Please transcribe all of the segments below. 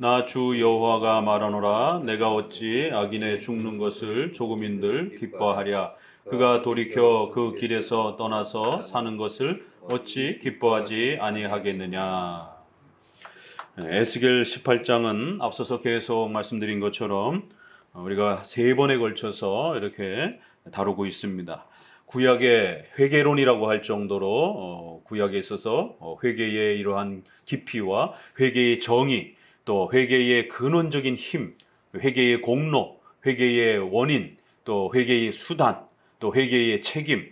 나 주 여호와가 말하노라. 내가 어찌 악인의 죽는 것을 조금인들 기뻐하랴. 그가 돌이켜 그 길에서 떠나서 사는 것을 어찌 기뻐하지 아니하겠느냐. 에스겔 18장은 앞서서 계속 말씀드린 것처럼 우리가 세 번에 걸쳐서 이렇게 다루고 있습니다. 구약의 회개론이라고 할 정도로 구약에 있어서 회개의 이러한 깊이와 회개의 정의, 또 회개의 근원적인 힘, 회개의 공로, 회개의 원인, 또 회개의 수단, 또 회개의 책임,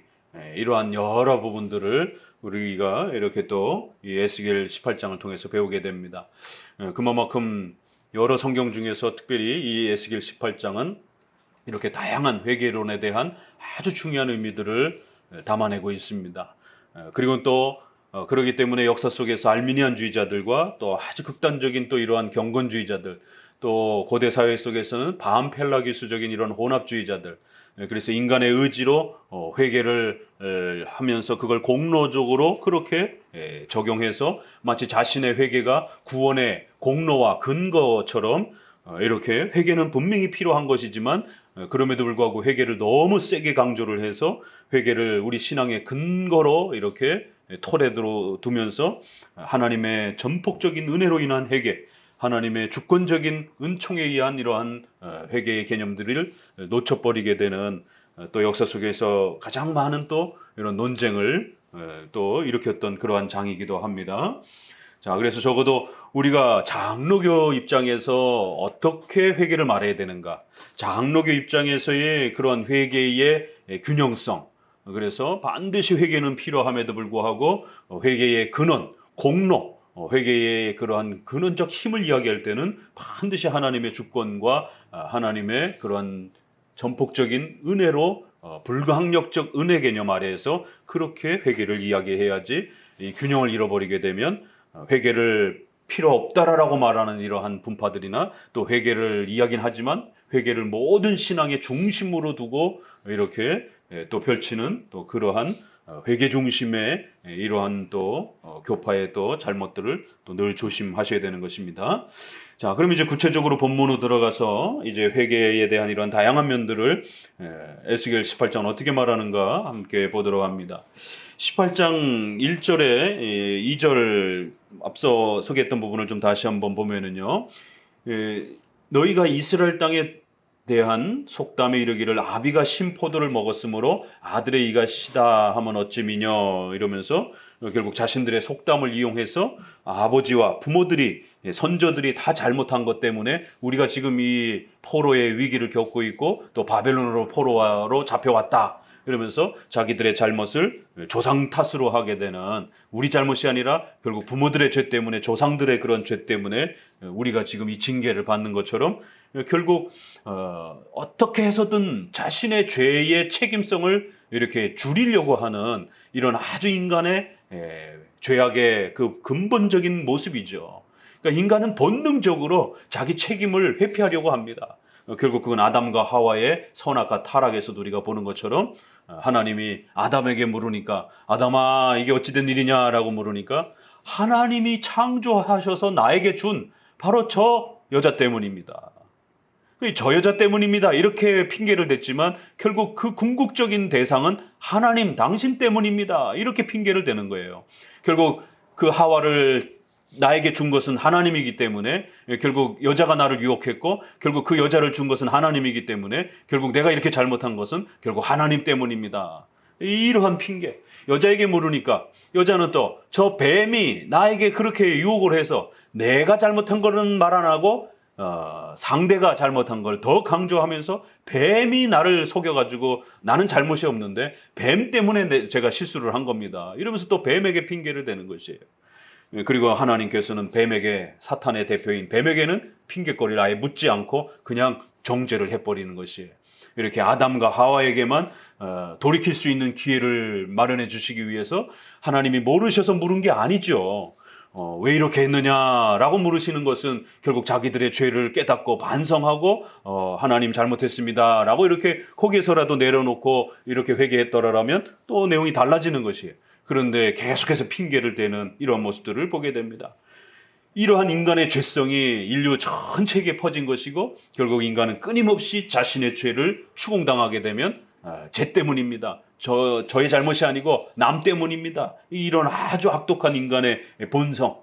이러한 여러 부분들을 우리가 이렇게 또 이 에스겔 18장을 통해서 배우게 됩니다. 그만큼 여러 성경 중에서 특별히 이 에스겔 18장은 이렇게 다양한 회개론에 대한 아주 중요한 의미들을 담아내고 있습니다. 그리고 또 그렇기 때문에 역사 속에서 알미니안주의자들과 또 아주 극단적인 또 이러한 경건주의자들, 또 고대 사회 속에서는 바암펠라기수적인 이런 혼합주의자들, 그래서 인간의 의지로 회개를 하면서 그걸 공로적으로 그렇게 적용해서 마치 자신의 회개가 구원의 공로와 근거처럼 이렇게 회개는 분명히 필요한 것이지만 그럼에도 불구하고 회개를 너무 세게 강조를 해서 회개를 우리 신앙의 근거로 이렇게 털에 두면서 하나님의 전폭적인 은혜로 인한 회개, 하나님의 주권적인 은총에 의한 이러한 회개의 개념들을 놓쳐버리게 되는 또 역사 속에서 가장 많은 또 이런 논쟁을 또 일으켰던 그러한 장이기도 합니다. 자, 그래서 적어도 우리가 장로교 입장에서 어떻게 회개를 말해야 되는가? 장로교 입장에서의 그런 회개의 균형성. 그래서 반드시 회개는 필요함에도 불구하고 회개의 근원, 공로, 회개의 그러한 근원적 힘을 이야기할 때는 반드시 하나님의 주권과 하나님의 그러한 전폭적인 은혜로 불가항력적 은혜 개념 아래에서 그렇게 회개를 이야기해야지 이 균형을 잃어버리게 되면 회개를 필요 없다라고 말하는 이러한 분파들이나 또 회개를 이야기는 하지만 회개를 모든 신앙의 중심으로 두고 이렇게 또 펼치는 또 그러한 회개 중심의 이러한 또 교파의 또 잘못들을 또 늘 조심하셔야 되는 것입니다. 자, 그럼 이제 구체적으로 본문으로 들어가서 이제 회개에 대한 이런 다양한 면들을 에스겔 18장은 어떻게 말하는가 함께 보도록 합니다. 18장 1절에 2절 앞서 소개했던 부분을 좀 다시 한번 보면은요. 너희가 이스라엘 땅에 대한 속담에 이르기를 아비가 신 포도를 먹었으므로 아들의 이가 시다 하면 어찌미뇨 이러면서 결국 자신들의 속담을 이용해서 아버지와 부모들이 선조들이 다 잘못한 것 때문에 우리가 지금 이 포로의 위기를 겪고 있고 또 바벨론으로 포로로 잡혀왔다. 그러면서 자기들의 잘못을 조상 탓으로 하게 되는 우리 잘못이 아니라 결국 부모들의 죄 때문에 조상들의 그런 죄 때문에 우리가 지금 이 징계를 받는 것처럼 결국 어떻게 해서든 자신의 죄의 책임성을 이렇게 줄이려고 하는 이런 아주 인간의 죄악의 그 근본적인 모습이죠. 그러니까 인간은 본능적으로 자기 책임을 회피하려고 합니다. 결국 그건 아담과 하와의 선악과 타락에서도 우리가 보는 것처럼 하나님이 아담에게 물으니까 아담아 이게 어찌된 일이냐라고 물으니까 하나님이 창조하셔서 나에게 준 바로 저 여자 때문입니다. 저 여자 때문입니다. 이렇게 핑계를 댔지만 결국 그 궁극적인 대상은 하나님 당신 때문입니다. 이렇게 핑계를 대는 거예요. 결국 그 하와를 나에게 준 것은 하나님이기 때문에 결국 여자가 나를 유혹했고 결국 그 여자를 준 것은 하나님이기 때문에 결국 내가 이렇게 잘못한 것은 결국 하나님 때문입니다. 이러한 핑계. 여자에게 물으니까 여자는 또 저 뱀이 나에게 그렇게 유혹을 해서 내가 잘못한 거는 말 안 하고 상대가 잘못한 걸 더 강조하면서 뱀이 나를 속여가지고 나는 잘못이 없는데 뱀 때문에 제가 실수를 한 겁니다. 이러면서 또 뱀에게 핑계를 대는 것이에요. 그리고 하나님께서는 뱀에게 사탄의 대표인 뱀에게는 핑계거리를 아예 묻지 않고 그냥 정죄를 해버리는 것이에요. 이렇게 아담과 하와에게만 돌이킬 수 있는 기회를 마련해 주시기 위해서 하나님이 모르셔서 물은 게 아니죠. 왜 이렇게 했느냐라고 물으시는 것은 결국 자기들의 죄를 깨닫고 반성하고 하나님 잘못했습니다라고 이렇게 거기에서라도 내려놓고 이렇게 회개했더라면 또 내용이 달라지는 것이에요. 그런데 계속해서 핑계를 대는 이런 모습들을 보게 됩니다. 이러한 인간의 죄성이 인류 전체에게 퍼진 것이고 결국 인간은 끊임없이 자신의 죄를 추궁당하게 되면 죄 때문입니다. 저의 잘못이 아니고 남 때문입니다. 이런 아주 악독한 인간의 본성.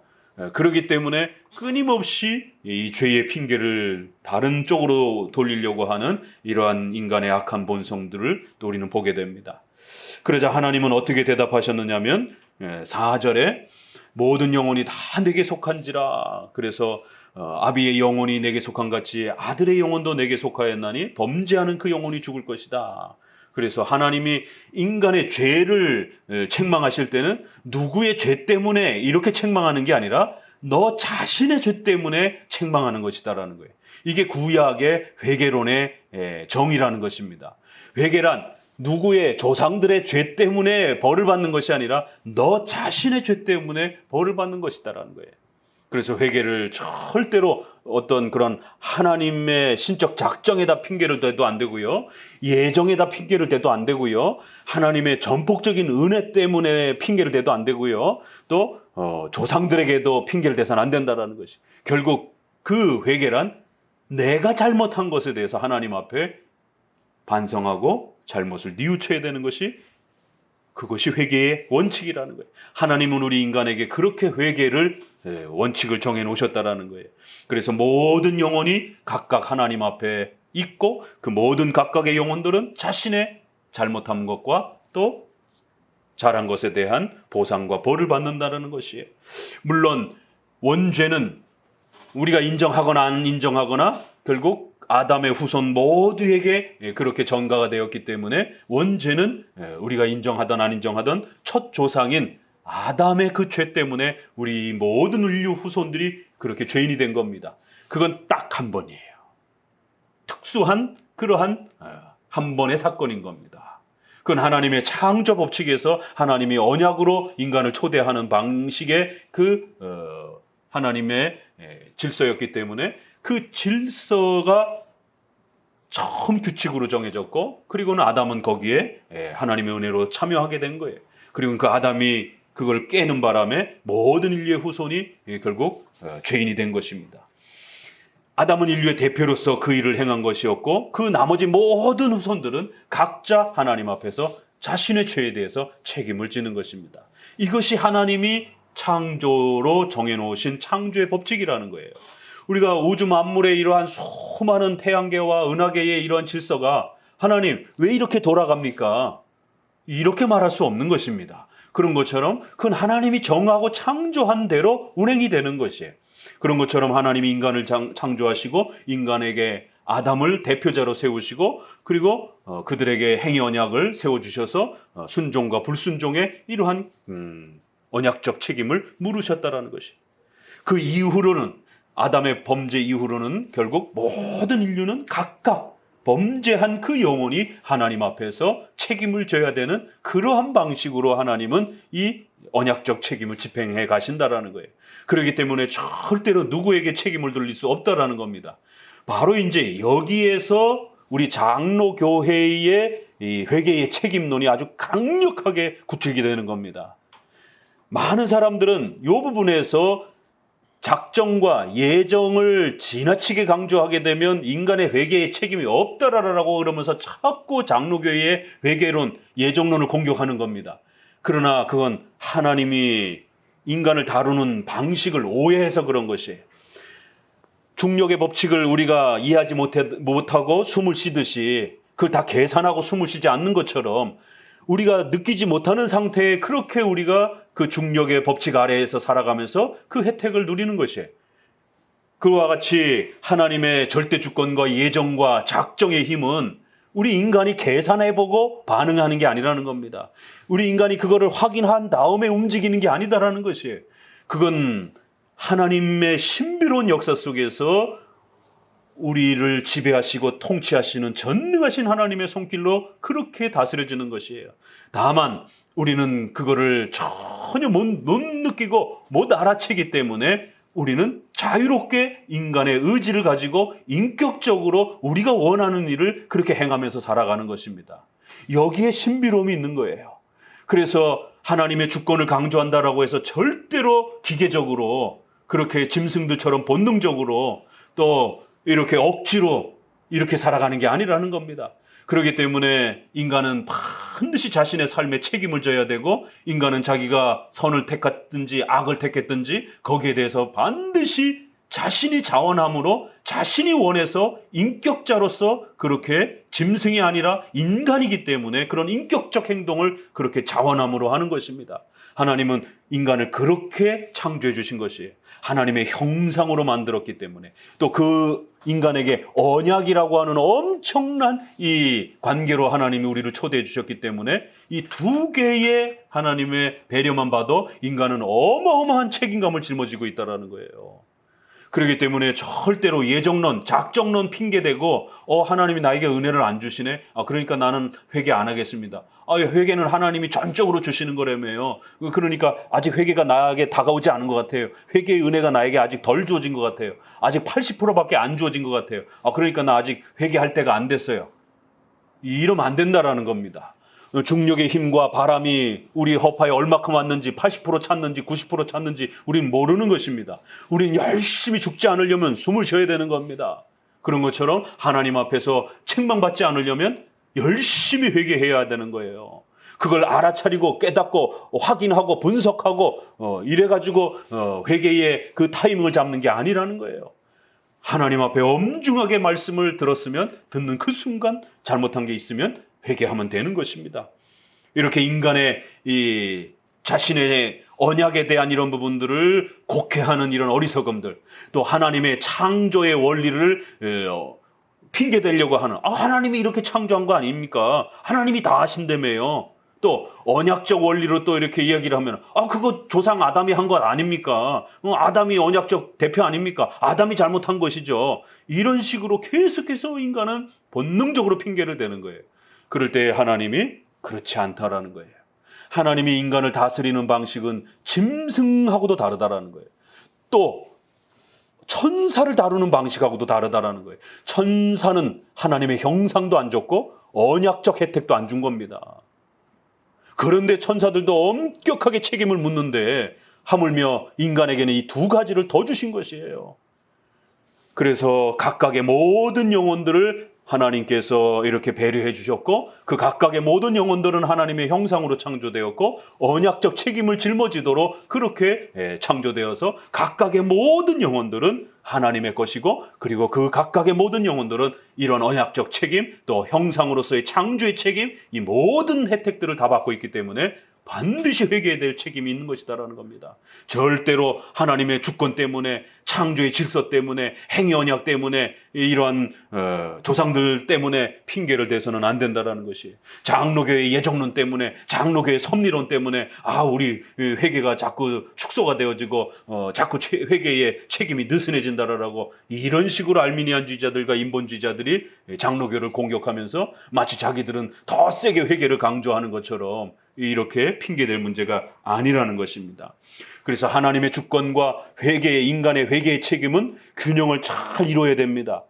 그렇기 때문에 끊임없이 이 죄의 핑계를 다른 쪽으로 돌리려고 하는 이러한 인간의 악한 본성들을 또 우리는 보게 됩니다. 그러자 하나님은 어떻게 대답하셨느냐면 4절에 모든 영혼이 다 내게 속한지라. 그래서 아비의 영혼이 내게 속한 같이 아들의 영혼도 내게 속하였나니 범죄하는 그 영혼이 죽을 것이다. 그래서 하나님이 인간의 죄를 책망하실 때는 누구의 죄 때문에 이렇게 책망하는 게 아니라 너 자신의 죄 때문에 책망하는 것이다라는 거예요. 이게 구약의 회개론의 정의라는 것입니다. 회개란 누구의 조상들의 죄 때문에 벌을 받는 것이 아니라 너 자신의 죄 때문에 벌을 받는 것이다라는 거예요. 그래서 회개를 절대로 어떤 그런 하나님의 신적 작정에다 핑계를 대도 안 되고요. 예정에다 핑계를 대도 안 되고요. 하나님의 전폭적인 은혜 때문에 핑계를 대도 안 되고요. 또 조상들에게도 핑계를 대서는 안 된다라는 것이. 결국 그 회개란 내가 잘못한 것에 대해서 하나님 앞에 반성하고 잘못을 뉘우쳐야 되는 것이 그것이 회개의 원칙이라는 거예요. 하나님은 우리 인간에게 그렇게 회개를 원칙을 정해 놓으셨다라는 거예요. 그래서 모든 영혼이 각각 하나님 앞에 있고 그 모든 각각의 영혼들은 자신의 잘못한 것과 또 잘한 것에 대한 보상과 벌을 받는다는 것이에요. 물론 원죄는 우리가 인정하거나 안 인정하거나 결국 아담의 후손 모두에게 그렇게 전가가 되었기 때문에 원죄는 우리가 인정하든 안 인정하든 첫 조상인 아담의 그 죄 때문에 우리 모든 인류 후손들이 그렇게 죄인이 된 겁니다. 그건 딱 한 번이에요. 특수한 그러한 한 번의 사건인 겁니다. 그건 하나님의 창조 법칙에서 하나님이 언약으로 인간을 초대하는 방식의 그 하나님의 질서였기 때문에 그 질서가 처음 규칙으로 정해졌고 그리고는 아담은 거기에 하나님의 은혜로 참여하게 된 거예요. 그리고 그 아담이 그걸 깨는 바람에 모든 인류의 후손이 결국 죄인이 된 것입니다. 아담은 인류의 대표로서 그 일을 행한 것이었고 그 나머지 모든 후손들은 각자 하나님 앞에서 자신의 죄에 대해서 책임을 지는 것입니다. 이것이 하나님이 창조로 정해놓으신 창조의 법칙이라는 거예요. 우리가 우주 만물의 이러한 수많은 태양계와 은하계의 이러한 질서가 하나님 왜 이렇게 돌아갑니까? 이렇게 말할 수 없는 것입니다. 그런 것처럼 그건 하나님이 정하고 창조한 대로 운행이 되는 것이에요. 그런 것처럼 하나님이 인간을 창조하시고 인간에게 아담을 대표자로 세우시고 그리고 그들에게 행위 언약을 세워주셔서 순종과 불순종의 이러한 언약적 책임을 물으셨다라는 것이. 그 이후로는 아담의 범죄 이후로는 결국 모든 인류는 각각 범죄한 그 영혼이 하나님 앞에서 책임을 져야 되는 그러한 방식으로 하나님은 이 언약적 책임을 집행해 가신다라는 거예요. 그렇기 때문에 절대로 누구에게 책임을 돌릴 수 없다라는 겁니다. 바로 이제 여기에서 우리 장로교회의 이 회개의 책임론이 아주 강력하게 구축이 되는 겁니다. 많은 사람들은 이 부분에서 작정과 예정을 지나치게 강조하게 되면 인간의 회개의 책임이 없다라고 그러면서 자꾸 장로교회의 회개론, 예정론을 공격하는 겁니다. 그러나 그건 하나님이 인간을 다루는 방식을 오해해서 그런 것이에요. 중력의 법칙을 우리가 이해하지 못하고 숨을 쉬듯이 그걸 다 계산하고 숨을 쉬지 않는 것처럼 우리가 느끼지 못하는 상태에 그렇게 우리가 그 중력의 법칙 아래에서 살아가면서 그 혜택을 누리는 것이에요. 그와 같이 하나님의 절대 주권과 예정과 작정의 힘은 우리 인간이 계산해보고 반응하는 게 아니라는 겁니다. 우리 인간이 그거를 확인한 다음에 움직이는 게 아니다라는 것이에요. 그건 하나님의 신비로운 역사 속에서 우리를 지배하시고 통치하시는 전능하신 하나님의 손길로 그렇게 다스려지는 것이에요. 다만 우리는 그거를 전혀 못 느끼고 못 알아채기 때문에 우리는 자유롭게 인간의 의지를 가지고 인격적으로 우리가 원하는 일을 그렇게 행하면서 살아가는 것입니다. 여기에 신비로움이 있는 거예요. 그래서 하나님의 주권을 강조한다라고 해서 절대로 기계적으로 그렇게 짐승들처럼 본능적으로 또 이렇게 억지로 이렇게 살아가는 게 아니라는 겁니다. 그렇기 때문에 인간은 반드시 자신의 삶에 책임을 져야 되고, 인간은 자기가 선을 택했든지 악을 택했든지 거기에 대해서 반드시 자신이 자원함으로, 자신이 원해서 인격자로서 그렇게 짐승이 아니라 인간이기 때문에 그런 인격적 행동을 그렇게 자원함으로 하는 것입니다. 하나님은 인간을 그렇게 창조해 주신 것이에요. 하나님의 형상으로 만들었기 때문에, 또 그 인간에게 언약이라고 하는 엄청난 이 관계로 하나님이 우리를 초대해 주셨기 때문에 이 두 개의 하나님의 배려만 봐도 인간은 어마어마한 책임감을 짊어지고 있다는 거예요. 그렇기 때문에 절대로 예정론, 작정론 핑계대고 하나님이 나에게 은혜를 안 주시네. 그러니까 나는 회개 안 하겠습니다. 회개는 하나님이 전적으로 주시는 거라며요. 그러니까 아직 회개가 나에게 다가오지 않은 것 같아요. 회개의 은혜가 나에게 아직 덜 주어진 것 같아요. 아직 80%밖에 안 주어진 것 같아요. 그러니까 나 아직 회개할 때가 안 됐어요. 이러면 안 된다라는 겁니다. 중력의 힘과 바람이 우리 허파에 얼마큼 왔는지, 80% 찼는지 90% 찼는지 우리는 모르는 것입니다. 우리는 열심히 죽지 않으려면 숨을 쉬어야 되는 겁니다. 그런 것처럼 하나님 앞에서 책망받지 않으려면 열심히 회개해야 되는 거예요. 그걸 알아차리고 깨닫고 확인하고 분석하고 이래가지고 회개의 그 타이밍을 잡는 게 아니라는 거예요. 하나님 앞에 엄중하게 말씀을 들었으면 듣는 그 순간 잘못한 게 있으면 회개하면 되는 것입니다. 이렇게 인간의 이 자신의 언약에 대한 이런 부분들을 곡해하는 이런 어리석음들, 또 하나님의 창조의 원리를 핑계대려고 하는, 하나님이 이렇게 창조한 거 아닙니까? 하나님이 다 하신다며요. 또 언약적 원리로 또 이렇게 이야기를 하면 그거 조상 아담이 한 것 아닙니까? 아담이 언약적 대표 아닙니까? 아담이 잘못한 것이죠. 이런 식으로 계속해서 인간은 본능적으로 핑계를 대는 거예요. 그럴 때 하나님이 그렇지 않다라는 거예요. 하나님이 인간을 다스리는 방식은 짐승하고도 다르다라는 거예요. 또 천사를 다루는 방식하고도 다르다라는 거예요. 천사는 하나님의 형상도 안 줬고 언약적 혜택도 안 준 겁니다. 그런데 천사들도 엄격하게 책임을 묻는데 하물며 인간에게는 이 두 가지를 더 주신 것이에요. 그래서 각각의 모든 영혼들을 하나님께서 이렇게 배려해 주셨고, 그 각각의 모든 영혼들은 하나님의 형상으로 창조되었고 언약적 책임을 짊어지도록 그렇게 창조되어서 각각의 모든 영혼들은 하나님의 것이고, 그리고 그 각각의 모든 영혼들은 이런 언약적 책임, 또 형상으로서의 창조의 책임, 이 모든 혜택들을 다 받고 있기 때문에 반드시 회개해야 될 책임이 있는 것이다라는 겁니다. 절대로 하나님의 주권 때문에, 창조의 질서 때문에, 행위 언약 때문에, 이러한 조상들 때문에 핑계를 대서는 안 된다라는 것이, 장로교의 예정론 때문에, 장로교의 섭리론 때문에 우리 회개가 자꾸 축소가 되어지고 자꾸 회개의 책임이 느슨해진다라고, 이런 식으로 알미니안주의자들과 인본주의자들이 장로교를 공격하면서 마치 자기들은 더 세게 회개를 강조하는 것처럼 이렇게 핑계댈 문제가 아니라는 것입니다. 그래서 하나님의 주권과 인간의 회개의 책임은 균형을 잘 이루어야 됩니다.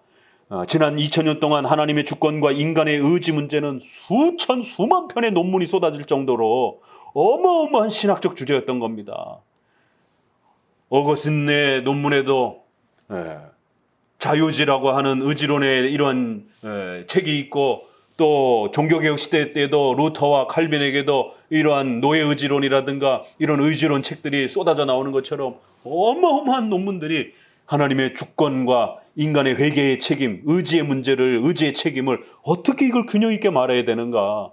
지난 2000년 동안 하나님의 주권과 인간의 의지 문제는 수만 편의 논문이 쏟아질 정도로 어마어마한 신학적 주제였던 겁니다. 어거스틴의 논문에도 자유지라고 하는 의지론의 이러한 책이 있고, 또 종교개혁 시대 때도 루터와 칼빈에게도 이러한 노예의지론이라든가 이런 의지론 책들이 쏟아져 나오는 것처럼 어마어마한 논문들이 하나님의 주권과 인간의 회개의 책임, 의지의 책임을 어떻게 이걸 균형 있게 말해야 되는가.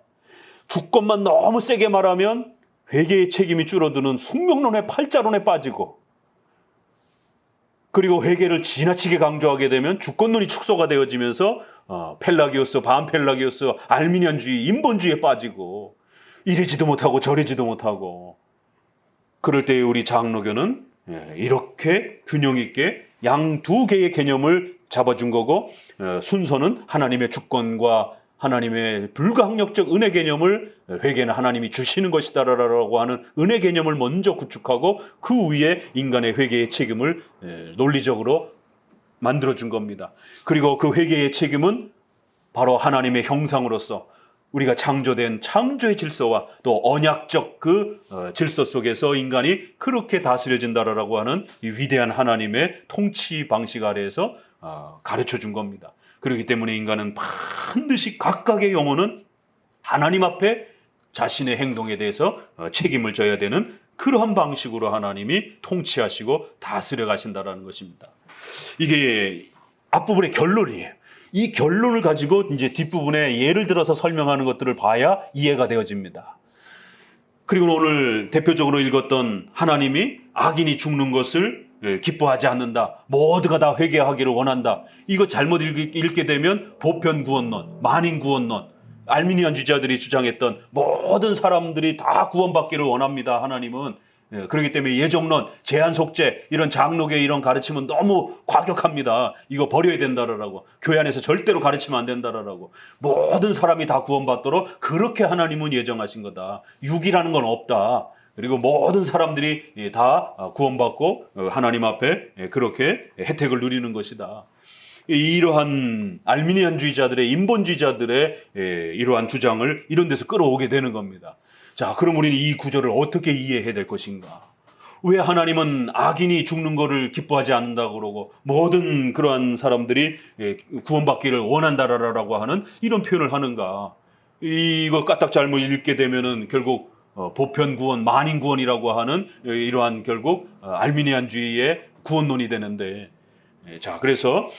주권만 너무 세게 말하면 회개의 책임이 줄어드는 숙명론의 팔자론에 빠지고, 그리고 회개를 지나치게 강조하게 되면 주권론이 축소가 되어지면서 펠라기오스, 반펠라기오스, 알미니안주의, 인본주의에 빠지고 이러지도 못하고 저러지도 못하고, 그럴 때 우리 장로교는 이렇게 균형 있게 양 두 개의 개념을 잡아준 거고, 순서는 하나님의 주권과 하나님의 불가항력적 은혜 개념을, 회개는 하나님이 주시는 것이다라고 하는 은혜 개념을 먼저 구축하고 그 위에 인간의 회개의 책임을 논리적으로 만들어준 겁니다. 그리고 그 회개의 책임은 바로 하나님의 형상으로서 우리가 창조된 창조의 질서와 또 언약적 질서 속에서 인간이 그렇게 다스려진다라고 하는 이 위대한 하나님의 통치 방식 아래에서 가르쳐 준 겁니다. 그렇기 때문에 인간은 반드시 각각의 영혼은 하나님 앞에 자신의 행동에 대해서 책임을 져야 되는 그러한 방식으로 하나님이 통치하시고 다스려 가신다라는 것입니다. 이게 앞부분의 결론이에요. 이 결론을 가지고 이제 뒷부분에 예를 들어서 설명하는 것들을 봐야 이해가 되어집니다. 그리고 오늘 대표적으로 읽었던 하나님이 악인이 죽는 것을 기뻐하지 않는다. 모두가 다 회개하기를 원한다. 이거 잘못 읽게 되면 보편구원론, 만인구원론, 알미니안주의자들이 주장했던 모든 사람들이 다 구원받기를 원합니다. 하나님은. 그렇기 때문에 예정론, 제한속죄 이런 장로교의 이런 가르침은 너무 과격합니다. 이거 버려야 된다라고. 교회 안에서 절대로 가르치면 안 된다라고. 모든 사람이 다 구원받도록 그렇게 하나님은 예정하신 거다. 육이라는 건 없다. 그리고 모든 사람들이 다 구원받고 하나님 앞에 그렇게 혜택을 누리는 것이다. 이러한 알미니안주의자들의 인본주의자들의 이러한 주장을 이런 데서 끌어오게 되는 겁니다. 자, 그럼 우리는 이 구절을 어떻게 이해해야 될 것인가? 왜 하나님은 악인이 죽는 것을 기뻐하지 않는다고 그러고 모든 그러한 사람들이 구원받기를 원한다라고 하는 이런 표현을 하는가? 이거 까딱 잘못 읽게 되면은 결국 보편구원, 만인구원이라고 하는 이러한 결국 알미니안주의의 구원론이 되는데, 자, 그래서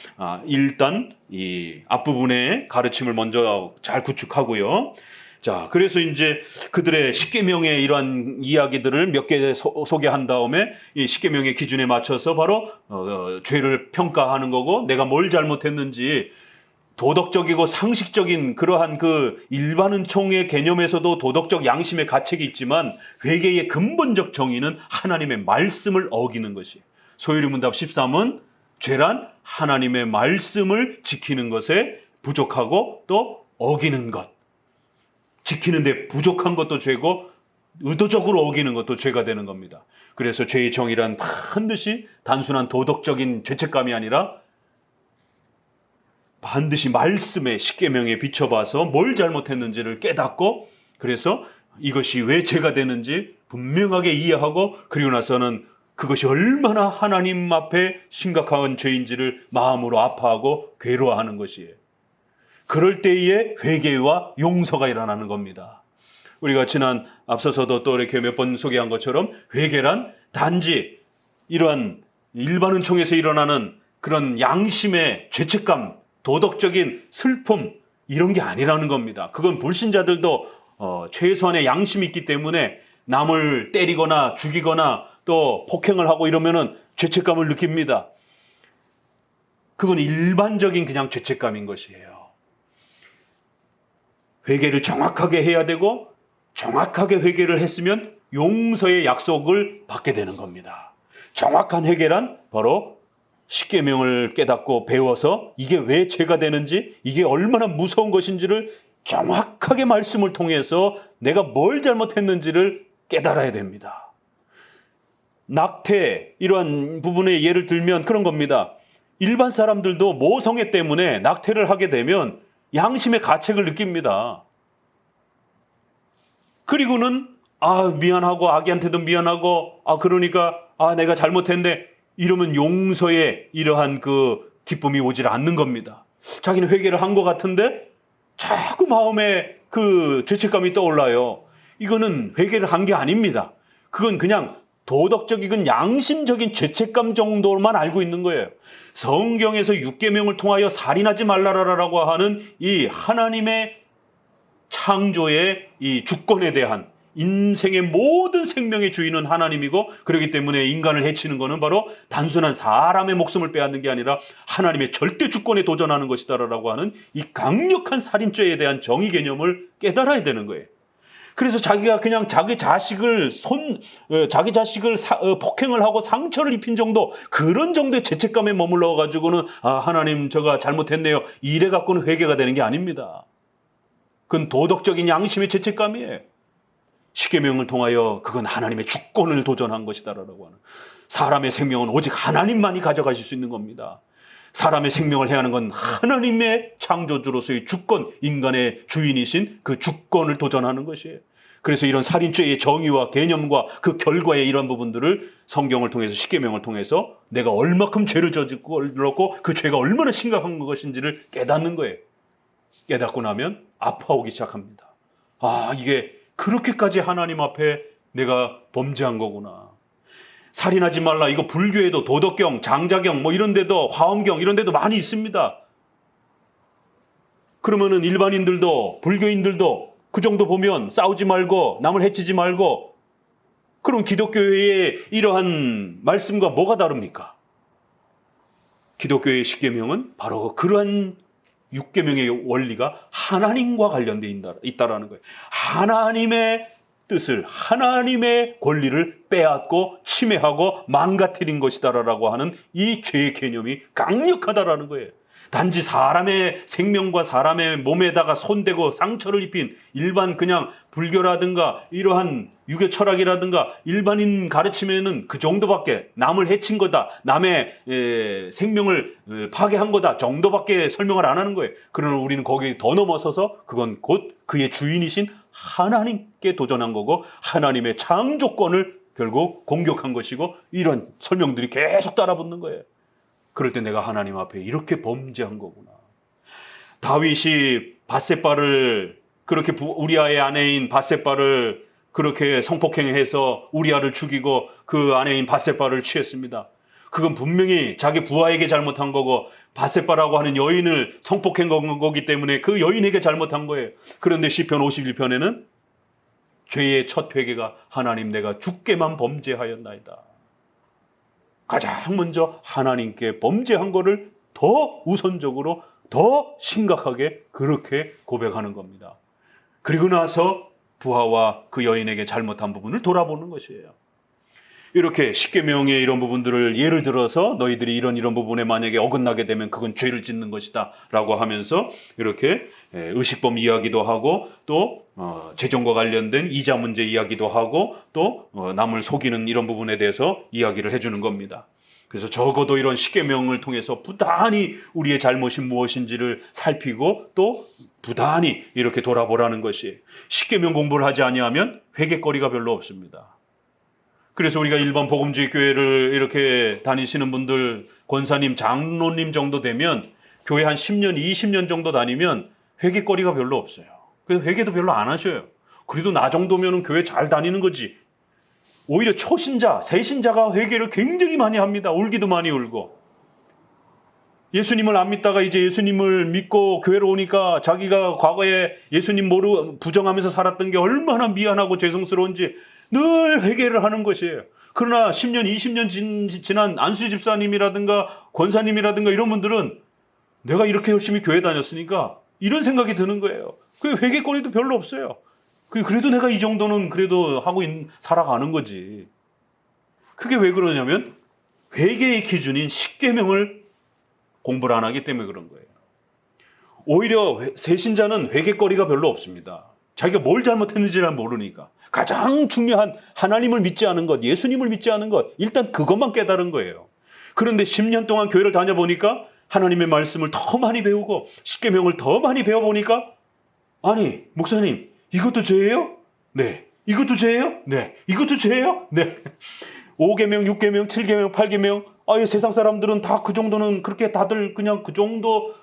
일단 이 앞부분의 가르침을 먼저 잘 구축하고요. 자, 그래서 이제 그들의 십계명의 이러한 이야기들을 몇 개 소개한 다음에 이 십계명의 기준에 맞춰서 바로 죄를 평가하는 거고, 내가 뭘 잘못했는지 도덕적이고 상식적인 그러한 그 일반 은총의 개념에서도 도덕적 양심의 가책이 있지만 회개의 근본적 정의는 하나님의 말씀을 어기는 것이에요. 소유리문답 13은 죄란 하나님의 말씀을 지키는 것에 부족하고 또 어기는 것. 지키는데 부족한 것도 죄고 의도적으로 어기는 것도 죄가 되는 겁니다. 그래서 죄의 정의란 반드시 단순한 도덕적인 죄책감이 아니라 반드시 말씀의 십계명에 비춰봐서 뭘 잘못했는지를 깨닫고, 그래서 이것이 왜 죄가 되는지 분명하게 이해하고, 그리고 나서는 그것이 얼마나 하나님 앞에 심각한 죄인지를 마음으로 아파하고 괴로워하는 것이에요. 그럴 때에 회개와 용서가 일어나는 겁니다. 우리가 지난 앞서서도 또 이렇게 몇 번 소개한 것처럼 회개란 단지 이러한 일반 은총에서 일어나는 그런 양심의 죄책감, 도덕적인 슬픔 이런 게 아니라는 겁니다. 그건 불신자들도 최소한의 양심이 있기 때문에 남을 때리거나 죽이거나 또 폭행을 하고 이러면은 죄책감을 느낍니다. 그건 일반적인 그냥 죄책감인 것이에요. 회개를 정확하게 해야 되고 정확하게 회개를 했으면 용서의 약속을 받게 되는 겁니다. 정확한 회개란 바로 십계명을 깨닫고 배워서 이게 왜 죄가 되는지, 이게 얼마나 무서운 것인지를 정확하게 말씀을 통해서 내가 뭘 잘못했는지를 깨달아야 됩니다. 낙태 이러한 부분에 예를 들면 그런 겁니다. 일반 사람들도 모성애 때문에 낙태를 하게 되면 양심의 가책을 느낍니다. 그리고는 미안하고 아기한테도 미안하고 그러니까 내가 잘못했는데 이러면 용서의 이러한 그 기쁨이 오질 않는 겁니다. 자기는 회개를 한 것 같은데 자꾸 마음에 그 죄책감이 떠올라요. 이거는 회개를 한 게 아닙니다. 그건 그냥 도덕적이건 양심적인 죄책감 정도만 알고 있는 거예요. 성경에서 육계명을 통하여 살인하지 말라라고 하는 이 하나님의 창조의 이 주권에 대한, 인생의 모든 생명의 주인은 하나님이고, 그렇기 때문에 인간을 해치는 것은 바로 단순한 사람의 목숨을 빼앗는 게 아니라 하나님의 절대 주권에 도전하는 것이다라고 하는 이 강력한 살인죄에 대한 정의 개념을 깨달아야 되는 거예요. 그래서 자기가 그냥 자기 자식을 폭행을 하고 상처를 입힌 정도, 그런 정도의 죄책감에 머물러 가지고는 하나님 제가 잘못했네요, 이래 갖고는 회개가 되는 게 아닙니다. 그건 도덕적인 양심의 죄책감이에요. 십계명을 통하여 그건 하나님의 주권을 도전한 것이다라고 하는, 사람의 생명은 오직 하나님만이 가져가실 수 있는 겁니다. 사람의 생명을 해하는 건 하나님의 창조주로서의 주권, 인간의 주인이신 그 주권을 도전하는 것이에요. 그래서 이런 살인죄의 정의와 개념과 그 결과의 이런 부분들을 성경을 통해서, 십계명을 통해서 내가 얼마큼 죄를 저질렀고 그 죄가 얼마나 심각한 것인지를 깨닫는 거예요. 깨닫고 나면 아파오기 시작합니다. 아, 이게 그렇게까지 하나님 앞에 내가 범죄한 거구나. 살인하지 말라, 이거 불교에도 도덕경, 장자경 뭐 이런 데도, 화엄경 이런 데도 많이 있습니다. 그러면은 일반인들도, 불교인들도 그 정도 보면 싸우지 말고 남을 해치지 말고, 그럼 기독교의 이러한 말씀과 뭐가 다릅니까? 기독교의 십계명은 바로 그러한 6계명의 원리가 하나님과 관련되어 있다라는 거예요. 하나님의 뜻을, 하나님의 권리를 빼앗고 침해하고 망가뜨린 것이다라고 하는 이 죄의 개념이 강력하다라는 거예요. 단지 사람의 생명과 사람의 몸에다가 손대고 상처를 입힌 일반 그냥 불교라든가 이러한 유교 철학이라든가 일반인 가르침에는 그 정도밖에, 남을 해친 거다, 남의 생명을 파괴한 거다 정도밖에 설명을 안 하는 거예요. 그러나 우리는 거기에 더 넘어서서 그건 곧 그의 주인이신 하나님께 도전한 거고 하나님의 창조권을 결국 공격한 것이고, 이런 설명들이 계속 따라붙는 거예요. 그럴 때 내가 하나님 앞에 이렇게 범죄한 거구나. 다윗이 밧셋바를 그렇게 우리아의 아내인 밧셋바를 그렇게 성폭행해서 우리아를 죽이고 그 아내인 밧셋바를 취했습니다. 그건 분명히 자기 부하에게 잘못한 거고 밧셋바라고 하는 여인을 성폭행한 거기 때문에 그 여인에게 잘못한 거예요. 그런데 시편 51편에는 죄의 첫 회개가 하나님, 내가 주께만 범죄하였나이다. 가장 먼저 하나님께 범죄한 거를 더 우선적으로, 더 심각하게 그렇게 고백하는 겁니다. 그리고 나서 부하와 그 여인에게 잘못한 부분을 돌아보는 것이에요. 이렇게 십계명의 이런 부분들을 예를 들어서 너희들이 이런 부분에 만약에 어긋나게 되면 그건 죄를 짓는 것이다 라고 하면서 이렇게 의식범 이야기도 하고, 또 재정과 관련된 이자 문제 이야기도 하고, 또 남을 속이는 이런 부분에 대해서 이야기를 해주는 겁니다. 그래서 적어도 이런 십계명을 통해서 부단히 우리의 잘못이 무엇인지를 살피고 또 부단히 이렇게 돌아보라는 것이, 십계명 공부를 하지 아니하면 회개거리가 별로 없습니다. 그래서 우리가 일반 복음주의 교회를 이렇게 다니시는 분들, 권사님, 장로님 정도 되면 교회 한 10년, 20년 정도 다니면 회개거리가 별로 없어요. 그래서 회개도 별로 안 하셔요. 그래도 나 정도면 교회 잘 다니는 거지. 오히려 초신자, 새신자가 회개를 굉장히 많이 합니다. 울기도 많이 울고. 예수님을 안 믿다가 이제 예수님을 믿고 교회로 오니까 자기가 과거에 예수님 부정하면서 살았던 게 얼마나 미안하고 죄송스러운지 늘 회개를 하는 것이에요. 그러나 10년, 20년 지난 안수 집사님이라든가 권사님이라든가 이런 분들은 내가 이렇게 열심히 교회 다녔으니까 이런 생각이 드는 거예요. 그 회개거리도 별로 없어요. 그래도 내가 이 정도는 그래도 하고 살아가는 거지. 그게 왜 그러냐면 회개의 기준인 십계명을 공부를 안 하기 때문에 그런 거예요. 오히려 새신자는 회개거리가 별로 없습니다. 자기가 뭘 잘못했는지를 모르니까. 가장 중요한 하나님을 믿지 않은 것, 예수님을 믿지 않은 것, 일단 그것만 깨달은 거예요. 그런데 10년 동안 교회를 다녀보니까 하나님의 말씀을 더 많이 배우고 십계명을 더 많이 배워보니까, 아니 목사님 이것도 죄예요? 네. 이것도 죄예요? 네. 이것도 죄예요? 네. 5계명, 6계명, 7계명, 8계명, 아예 세상 사람들은 다 그 정도는 그렇게 다들 그냥 그 정도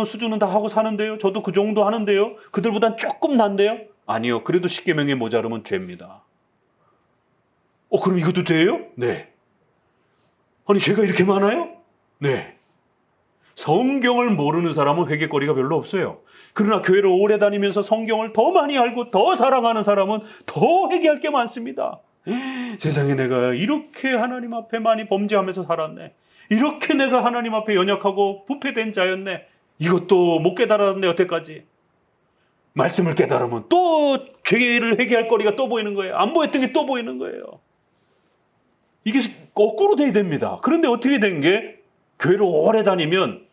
수준은 다 하고 사는데요. 저도 그 정도 하는데요. 그들보단 조금 난데요. 아니요. 그래도 10계명에 모자르면 죄입니다. 그럼 이것도 죄예요? 네. 아니 죄가 이렇게 많아요? 네. 성경을 모르는 사람은 회개거리가 별로 없어요. 그러나 교회를 오래 다니면서 성경을 더 많이 알고 더 사랑하는 사람은 더 회개할 게 많습니다. 세상에 내가 이렇게 하나님 앞에 많이 범죄하면서 살았네. 이렇게 내가 하나님 앞에 연약하고 부패된 자였네. 이것도 못 깨달았네 여태까지. 말씀을 깨달으면 또 죄를 회개할 거리가 또 보이는 거예요. 안 보였던 게 또 보이는 거예요. 이게 거꾸로 돼야 됩니다. 그런데 어떻게 된 게, 교회를 오래 다니면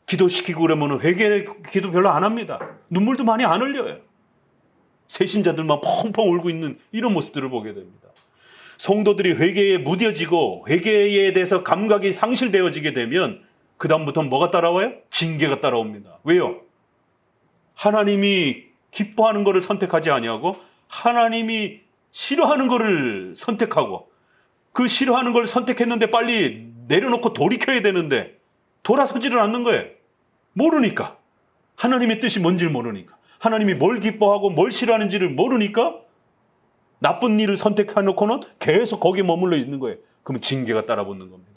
기도시키고 그러면 기도 별로 안 합니다. 눈물도 많이 안 흘려요. 새신자들만 펑펑 울고 있는 이런 모습들을 보게 됩니다. 성도들이 회개에 무뎌지고 회개에 대해서 감각이 상실되어지게 되면 그 다음부터는 뭐가 따라와요? 징계가 따라옵니다. 왜요? 하나님이 기뻐하는 것을 선택하지 아니하고 하나님이 싫어하는 것을 선택하고, 그 싫어하는 걸 선택했는데 빨리 내려놓고 돌이켜야 되는데 돌아서지를 않는 거예요. 모르니까. 하나님의 뜻이 뭔지를 모르니까. 하나님이 뭘 기뻐하고 뭘 싫어하는지를 모르니까 나쁜 일을 선택해놓고는 계속 거기에 머물러 있는 거예요. 그러면 징계가 따라붙는 겁니다.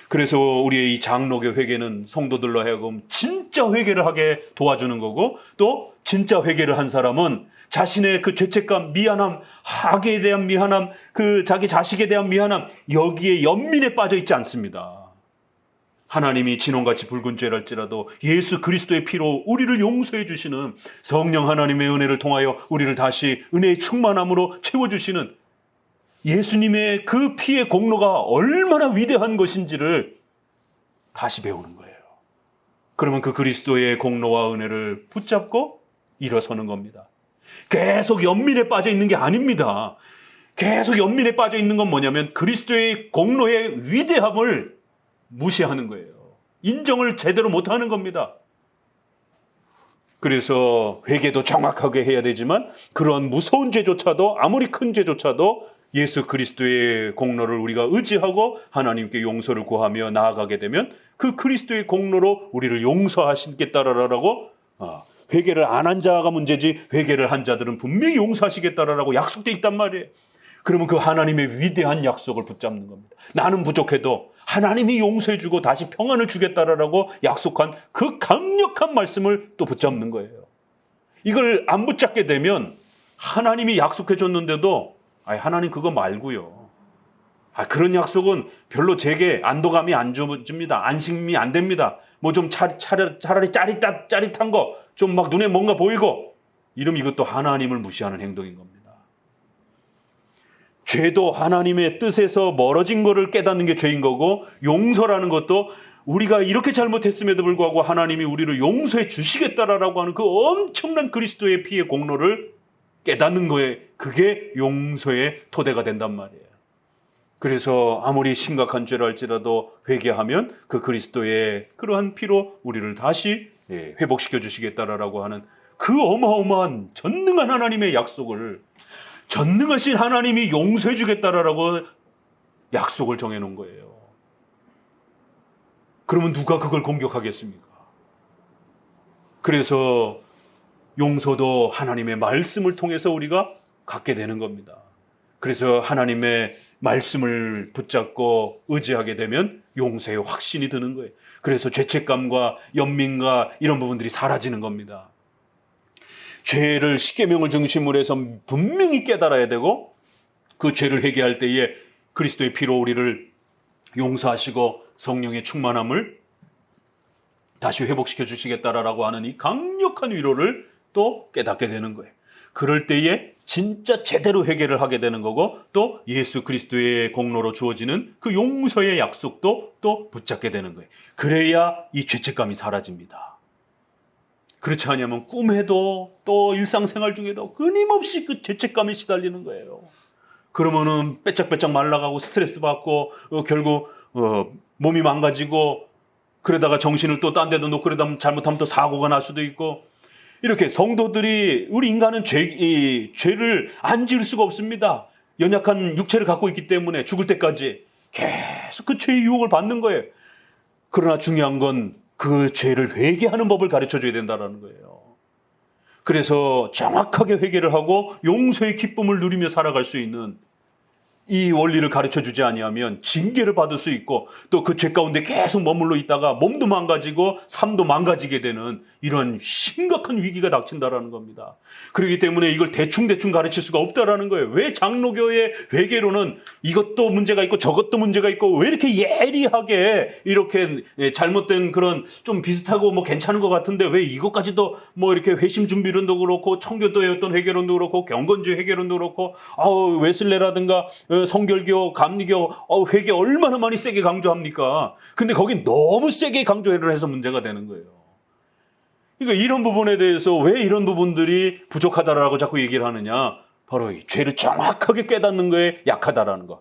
그래서 우리의 이 장로교 회개는 성도들로 하여금 진짜 회개를 하게 도와주는 거고, 또 진짜 회개를 한 사람은 자신의 그 죄책감, 미안함, 악에 대한 미안함, 그 자기 자식에 대한 미안함, 여기에 연민에 빠져 있지 않습니다. 하나님이 진홍같이 붉은 죄랄지라도 예수 그리스도의 피로 우리를 용서해 주시는, 성령 하나님의 은혜를 통하여 우리를 다시 은혜의 충만함으로 채워주시는 예수님의 그 피의 공로가 얼마나 위대한 것인지를 다시 배우는 거예요. 그러면 그 그리스도의 공로와 은혜를 붙잡고 일어서는 겁니다. 계속 연민에 빠져 있는 게 아닙니다. 계속 연민에 빠져 있는 건 뭐냐면 그리스도의 공로의 위대함을 무시하는 거예요. 인정을 제대로 못하는 겁니다. 그래서 회개도 정확하게 해야 되지만 그런 무서운 죄조차도, 아무리 큰 죄조차도 예수 그리스도의 공로를 우리가 의지하고 하나님께 용서를 구하며 나아가게 되면 그 그리스도의 공로로 우리를 용서하시겠다라고, 회개를 안 한 자가 문제지 회개를 한 자들은 분명히 용서하시겠다라고 약속되어 있단 말이에요. 그러면 그 하나님의 위대한 약속을 붙잡는 겁니다. 나는 부족해도 하나님이 용서해주고 다시 평안을 주겠다라고 약속한 그 강력한 말씀을 또 붙잡는 거예요. 이걸 안 붙잡게 되면 하나님이 약속해줬는데도 하나님 그거 말고요. 그런 약속은 별로 제게 안도감이 안 줍니다. 안심이 안 됩니다. 뭐 좀 차라리 짜릿한 거, 좀 막 눈에 뭔가 보이고, 이러면 이것도 하나님을 무시하는 행동인 겁니다. 죄도 하나님의 뜻에서 멀어진 것을 깨닫는 게 죄인 거고, 용서라는 것도 우리가 이렇게 잘못했음에도 불구하고 하나님이 우리를 용서해 주시겠다라고 하는 그 엄청난 그리스도의 피의 공로를 깨닫는 거에, 그게 용서의 토대가 된단 말이에요. 그래서 아무리 심각한 죄를 할지라도 회개하면 그 그리스도의 그러한 피로 우리를 다시 회복시켜 주시겠다라고 하는 그 어마어마한 전능한 하나님의 약속을, 전능하신 하나님이 용서해 주겠다라고 약속을 정해놓은 거예요. 그러면 누가 그걸 공격하겠습니까? 그래서 용서도 하나님의 말씀을 통해서 우리가 갖게 되는 겁니다. 그래서 하나님의 말씀을 붙잡고 의지하게 되면 용서의 확신이 드는 거예요. 그래서 죄책감과 연민과 이런 부분들이 사라지는 겁니다. 죄를 십계명을 중심으로 해서 분명히 깨달아야 되고, 그 죄를 회개할 때에 그리스도의 피로 우리를 용서하시고 성령의 충만함을 다시 회복시켜 주시겠다라고 하는 이 강력한 위로를 또 깨닫게 되는 거예요. 그럴 때에 진짜 제대로 회개를 하게 되는 거고, 또 예수 그리스도의 공로로 주어지는 그 용서의 약속도 또 붙잡게 되는 거예요. 그래야 이 죄책감이 사라집니다. 그렇지 않으면 꿈에도 또 일상생활 중에도 끊임없이 그 죄책감에 시달리는 거예요. 그러면은 빼짝빼짝 말라가고 스트레스 받고 결국 몸이 망가지고, 그러다가 정신을 또 딴 데도 놓고 그러다 잘못하면 또 사고가 날 수도 있고, 이렇게 성도들이, 우리 인간은 죄를 안 지을 수가 없습니다. 연약한 육체를 갖고 있기 때문에 죽을 때까지 계속 그 죄의 유혹을 받는 거예요. 그러나 중요한 건 그 죄를 회개하는 법을 가르쳐줘야 된다는 거예요. 그래서 정확하게 회개를 하고 용서의 기쁨을 누리며 살아갈 수 있는 이 원리를 가르쳐주지 아니하면 징계를 받을 수 있고, 또 그 죄 가운데 계속 머물러 있다가 몸도 망가지고 삶도 망가지게 되는 이런 심각한 위기가 닥친다라는 겁니다. 그렇기 때문에 이걸 대충 가르칠 수가 없다라는 거예요. 왜 장로교의 회개로는 이것도 문제가 있고 저것도 문제가 있고, 왜 이렇게 예리하게 이렇게 잘못된 그런 좀 비슷하고 뭐 괜찮은 것 같은데 왜 이것까지도 뭐 이렇게 회심 준비론도 그렇고 청교도의 어떤 회개론도 그렇고 경건주의 회개론도 그렇고 웨슬레라든가 성결교, 감리교 회개 얼마나 많이 세게 강조합니까? 근데 거긴 너무 세게 강조를 해서 문제가 되는 거예요. 그러니까 이런 부분에 대해서 왜 이런 부분들이 부족하다라고 자꾸 얘기를 하느냐? 바로 이 죄를 정확하게 깨닫는 거에 약하다라는 거.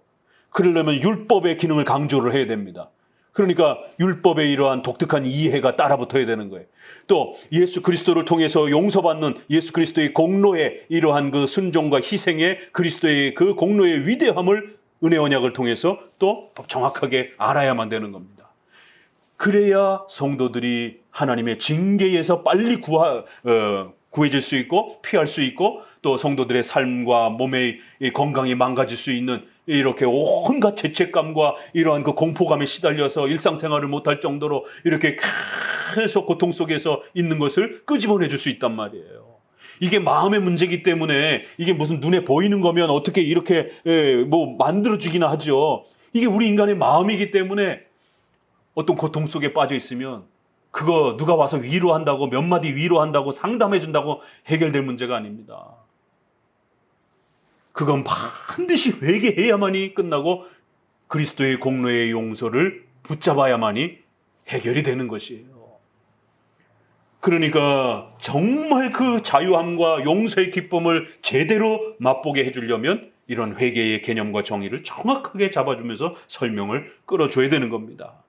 그러려면 율법의 기능을 강조를 해야 됩니다. 그러니까 율법의 이러한 독특한 이해가 따라붙어야 되는 거예요. 또 예수 그리스도를 통해서 용서받는 예수 그리스도의 공로의 이러한 그 순종과 희생의 그리스도의 그 공로의 위대함을 은혜 언약을 통해서 또 정확하게 알아야만 되는 겁니다. 그래야 성도들이 하나님의 징계에서 빨리 구해질 수 있고 피할 수 있고 또 성도들의 삶과 몸의 건강이 망가질 수 있는 이렇게 온갖 죄책감과 이러한 그 공포감에 시달려서 일상생활을 못할 정도로 이렇게 계속 고통 속에서 있는 것을 끄집어내 줄 수 있단 말이에요. 이게 마음의 문제이기 때문에 이게 무슨 눈에 보이는 거면 어떻게 이렇게 뭐 만들어주기나 하죠. 이게 우리 인간의 마음이기 때문에 어떤 고통 속에 빠져 있으면 그거 누가 와서 위로한다고 몇 마디 위로한다고 상담해 준다고 해결될 문제가 아닙니다. 그건 반드시 회개해야만이 끝나고 그리스도의 공로의 용서를 붙잡아야만이 해결이 되는 것이에요. 그러니까 정말 그 자유함과 용서의 기쁨을 제대로 맛보게 해주려면 이런 회개의 개념과 정의를 정확하게 잡아주면서 설명을 끌어줘야 되는 겁니다.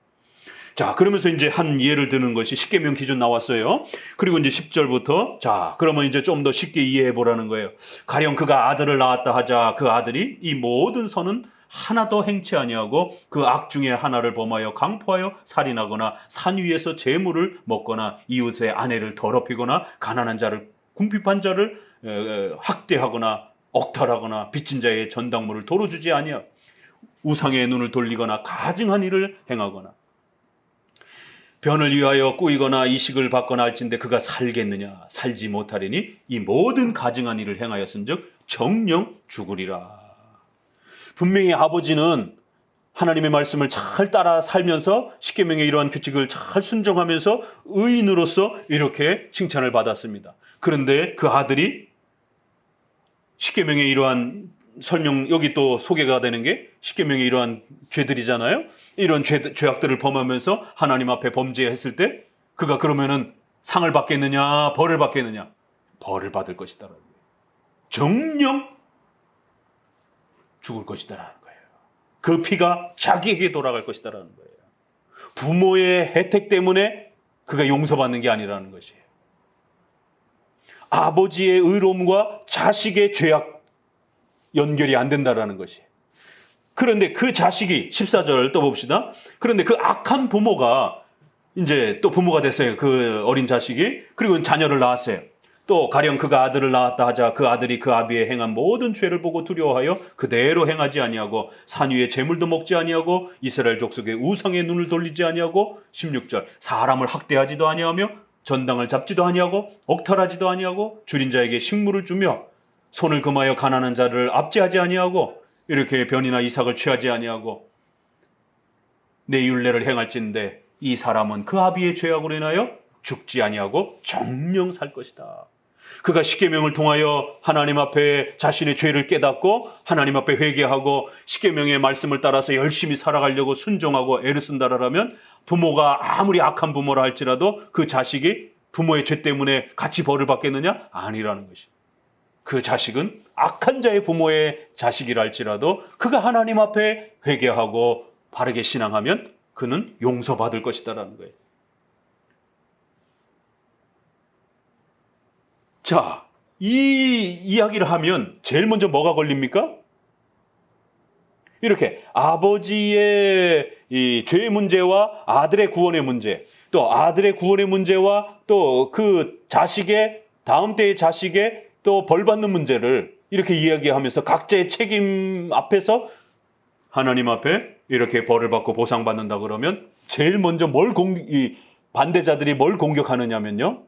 자, 그러면서 이제 한 예를 드는 것이 십계명 기준 나왔어요. 그리고 이제 10절부터 자, 그러면 이제 좀 더 쉽게 이해해 보라는 거예요. 가령 그가 아들을 낳았다 하자 그 아들이 이 모든 선은 하나도 행치 아니하고 그 악 중에 하나를 범하여 강포하여 살인하거나 산 위에서 재물을 먹거나 이웃의 아내를 더럽히거나 가난한 자를 궁핍한 자를 학대하거나 억탈하거나 빚진 자의 전당물을 도로 주지 아니하고 우상의 눈을 돌리거나 가증한 일을 행하거나 변을 위하여 꾸이거나 이식을 받거나 할진대 그가 살겠느냐 살지 못하리니 이 모든 가증한 일을 행하였은즉 정령 죽으리라. 분명히 아버지는 하나님의 말씀을 잘 따라 살면서 십계명의 이러한 규칙을 잘 순종하면서 의인으로서 이렇게 칭찬을 받았습니다. 그런데 그 아들이 십계명의 이러한 설명 여기 또 소개가 되는 게 십계명의 이러한 죄들이잖아요. 이런 죄악들을 범하면서 하나님 앞에 범죄했을 때 그가 그러면은 상을 받겠느냐 벌을 받겠느냐? 벌을 받을 것이다. 정령 죽을 것이다라는 거예요. 그 피가 자기에게 돌아갈 것이다라는 거예요. 부모의 혜택 때문에 그가 용서받는 게 아니라는 것이에요. 아버지의 의로움과 자식의 죄악 연결이 안 된다라는 것이에요. 그런데 그 자식이 14절 또 봅시다. 그런데 그 악한 부모가 이제 또 부모가 됐어요. 그 어린 자식이. 그리고 자녀를 낳았어요. 또 가령 그가 아들을 낳았다 하자 그 아들이 그 아비의 행한 모든 죄를 보고 두려워하여 그대로 행하지 아니하고 산 위에 재물도 먹지 아니하고 이스라엘 족속의 우상의 눈을 돌리지 아니하고 16절 사람을 학대하지도 아니하며 전당을 잡지도 아니하고 억탈하지도 아니하고 줄인 자에게 식물을 주며 손을 금하여 가난한 자를 압제하지 아니하고 이렇게 변이나 이삭을 취하지 아니하고 내 율례를 행할진대 이 사람은 그 아비의 죄악으로 인하여 죽지 아니하고 정령 살 것이다. 그가 십계명을 통하여 하나님 앞에 자신의 죄를 깨닫고 하나님 앞에 회개하고 십계명의 말씀을 따라서 열심히 살아가려고 순종하고 애를 쓴다라면 부모가 아무리 악한 부모라 할지라도 그 자식이 부모의 죄 때문에 같이 벌을 받겠느냐? 아니라는 것이. 그 자식은 악한 자의 부모의 자식이라 할지라도 그가 하나님 앞에 회개하고 바르게 신앙하면 그는 용서받을 것이다라는 거예요. 자, 이 이야기를 하면 제일 먼저 뭐가 걸립니까? 이렇게 아버지의 이 죄의 문제와 아들의 구원의 문제, 또 아들의 구원의 문제와 또 그 자식의 다음 때의 자식의 또 벌받는 문제를 이렇게 이야기하면서 각자의 책임 앞에서 하나님 앞에 이렇게 벌을 받고 보상받는다 그러면 제일 먼저 반대자들이 뭘 공격하느냐면요.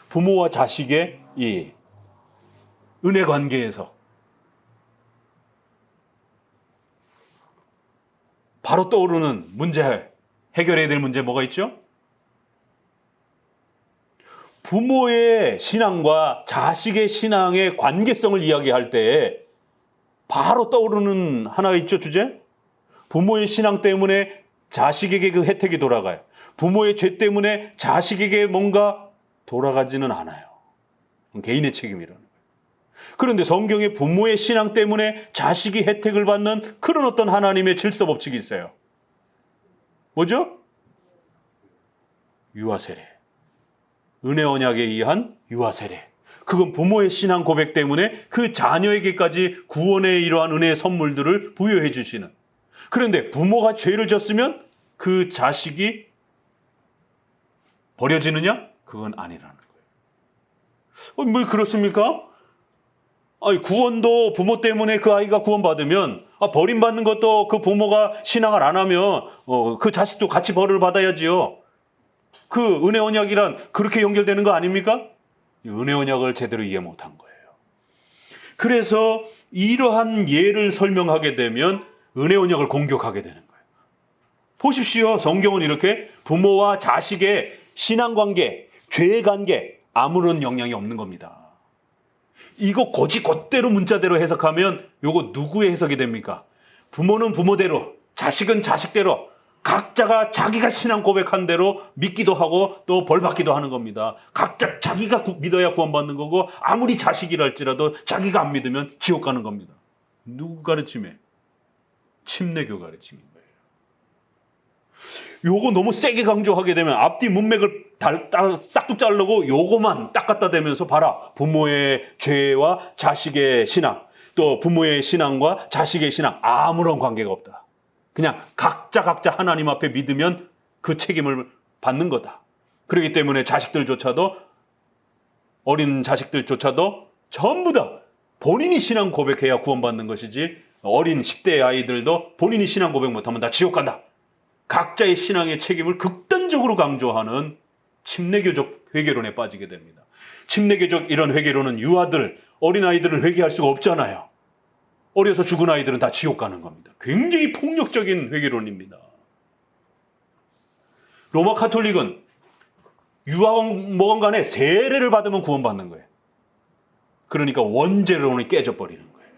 부모와 자식의 이 은혜 관계에서 바로 떠오르는 문제, 해결해야 될 문제 뭐가 있죠? 부모의 신앙과 자식의 신앙의 관계성을 이야기할 때 바로 떠오르는 하나가 있죠, 주제? 부모의 신앙 때문에 자식에게 그 혜택이 돌아가요. 부모의 죄 때문에 자식에게 뭔가 돌아가지는 않아요. 개인의 책임이라는 거예요. 그런데 성경에 부모의 신앙 때문에 자식이 혜택을 받는 그런 어떤 하나님의 질서 법칙이 있어요. 뭐죠? 유아세례. 은혜 언약에 의한 유아세례. 그건 부모의 신앙 고백 때문에 그 자녀에게까지 구원의 이러한 은혜의 선물들을 부여해 주시는. 그런데 부모가 죄를 졌으면 그 자식이 버려지느냐? 그건 아니라는 거예요. 뭐 그렇습니까? 아니, 구원도 부모 때문에 그 아이가 구원받으면 버림받는 것도 그 부모가 신앙을 안 하면 그 자식도 같이 벌을 받아야지요. 그 은혜 언약이란 그렇게 연결되는 거 아닙니까? 은혜 언약을 제대로 이해 못한 거예요. 그래서 이러한 예를 설명하게 되면 은혜 언약을 공격하게 되는 거예요. 보십시오. 성경은 이렇게 부모와 자식의 신앙관계, 죄관계 아무런 영향이 없는 겁니다. 이거 곧대로 문자대로 해석하면 이거 누구의 해석이 됩니까? 부모는 부모대로, 자식은 자식대로 각자가 자기가 신앙 고백한 대로 믿기도 하고 또 벌받기도 하는 겁니다. 각자 자기가 믿어야 구원받는 거고 아무리 자식이랄지라도 자기가 안 믿으면 지옥 가는 겁니다. 누구 가르침에? 침례교 가르침인 거예요. 요거 너무 세게 강조하게 되면 앞뒤 문맥을 싹둑 자르고 요거만 딱 갖다 대면서 봐라. 부모의 죄와 자식의 신앙, 또 부모의 신앙과 자식의 신앙 아무런 관계가 없다. 그냥 각자 하나님 앞에 믿으면 그 책임을 받는 거다. 그렇기 때문에 자식들조차도 어린 자식들조차도 전부 다 본인이 신앙 고백해야 구원받는 것이지 어린 10대 아이들도 본인이 신앙 고백 못하면 다 지옥 간다. 각자의 신앙의 책임을 극단적으로 강조하는 침례교적 회개론에 빠지게 됩니다. 침례교적 이런 회개론은 유아들, 어린아이들은 회개할 수가 없잖아요. 어려서 죽은 아이들은 다 지옥 가는 겁니다. 굉장히 폭력적인 회개론입니다. 로마 카톨릭은 유아건 간에 세례를 받으면 구원받는 거예요. 그러니까 원죄론이 깨져버리는 거예요.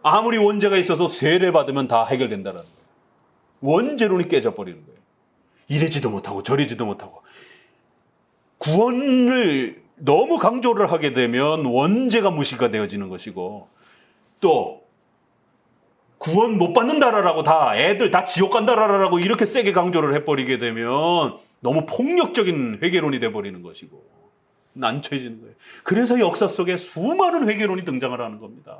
아무리 원죄가 있어도 세례 받으면 다 해결된다는 거예요. 원죄론이 깨져버리는 거예요. 이래지도 못하고 저래지도 못하고. 구원을 너무 강조를 하게 되면 원죄가 무시가 되어지는 것이고 또 구원 못 받는다라고 다 애들 다 지옥 간다라고 이렇게 세게 강조를 해버리게 되면 너무 폭력적인 회개론이 돼버리는 것이고 난처해지는 거예요. 그래서 역사 속에 수많은 회개론이 등장을 하는 겁니다.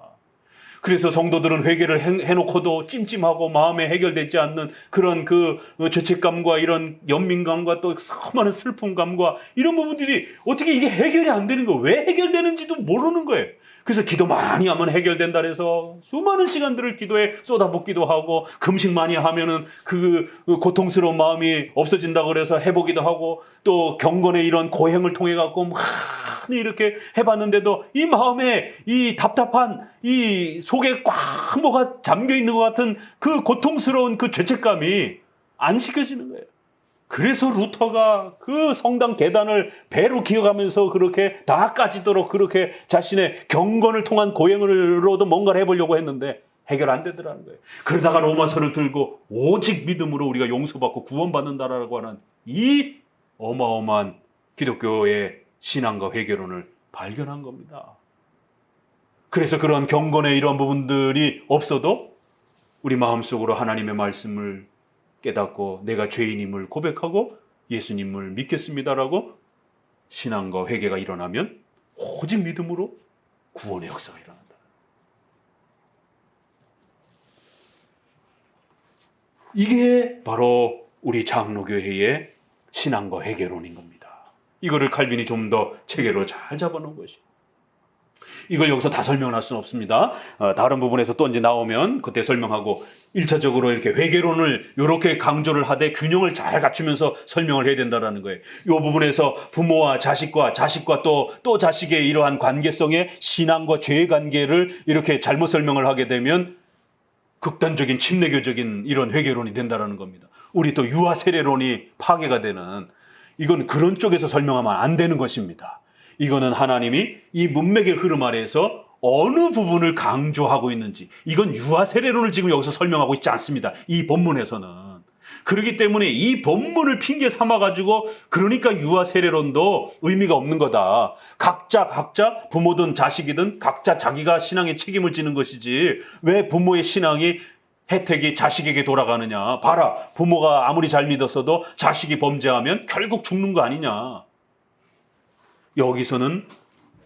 그래서 성도들은 회개를 해놓고도 찜찜하고 마음에 해결되지 않는 그런 그 죄책감과 이런 연민감과 또 수많은 슬픔감과 이런 부분들이 어떻게 이게 해결이 안 되는 거예요. 왜 해결되는지도 모르는 거예요. 그래서 기도 많이 하면 해결된다 해서 수많은 시간들을 기도에 쏟아붓기도 하고 금식 많이 하면은 그 고통스러운 마음이 없어진다고 그래서 해보기도 하고 또 경건의 이런 고행을 통해 갖고 많이 이렇게 해봤는데도 이 마음에 이 답답한 이 속에 꽉 뭐가 잠겨 있는 것 같은 그 고통스러운 그 죄책감이 안 씻겨지는 거예요. 그래서 루터가 그 성당 계단을 배로 기어가면서 그렇게 다 까지도록 그렇게 자신의 경건을 통한 고행으로도 뭔가를 해보려고 했는데 해결 안 되더라는 거예요. 그러다가 로마서를 들고 오직 믿음으로 우리가 용서받고 구원받는다라고 하는 이 어마어마한 기독교의 신앙과 회개론을 발견한 겁니다. 그래서 그런 경건의 이런 부분들이 없어도 우리 마음속으로 하나님의 말씀을 깨닫고 내가 죄인임을 고백하고 예수님을 믿겠습니다라고 신앙과 회개가 일어나면 오직 믿음으로 구원의 역사가 일어난다. 이게 바로 우리 장로교회의 신앙과 회개론인 겁니다. 이거를 칼빈이 좀 더 체계로 잘 잡아놓은 것이죠. 이걸 여기서 다 설명할 수는 없습니다. 다른 부분에서 또 이제 나오면 그때 설명하고 1차적으로 이렇게 회개론을 이렇게 강조를 하되 균형을 잘 갖추면서 설명을 해야 된다는 거예요. 이 부분에서 부모와 자식과 또 자식의 이러한 관계성의 신앙과 죄의 관계를 이렇게 잘못 설명을 하게 되면 극단적인 침례교적인 이런 회개론이 된다는 겁니다. 우리 또 유아 세례론이 파괴가 되는 이건 그런 쪽에서 설명하면 안 되는 것입니다. 이거는 하나님이 이 문맥의 흐름 아래에서 어느 부분을 강조하고 있는지 이건 유아 세례론을 지금 여기서 설명하고 있지 않습니다. 이 본문에서는. 그렇기 때문에 이 본문을 핑계 삼아가지고 그러니까 유아 세례론도 의미가 없는 거다. 각자 부모든 자식이든 각자 자기가 신앙의 책임을 지는 것이지 왜 부모의 신앙이 혜택이 자식에게 돌아가느냐. 봐라, 부모가 아무리 잘 믿었어도 자식이 범죄하면 결국 죽는 거 아니냐. 여기서는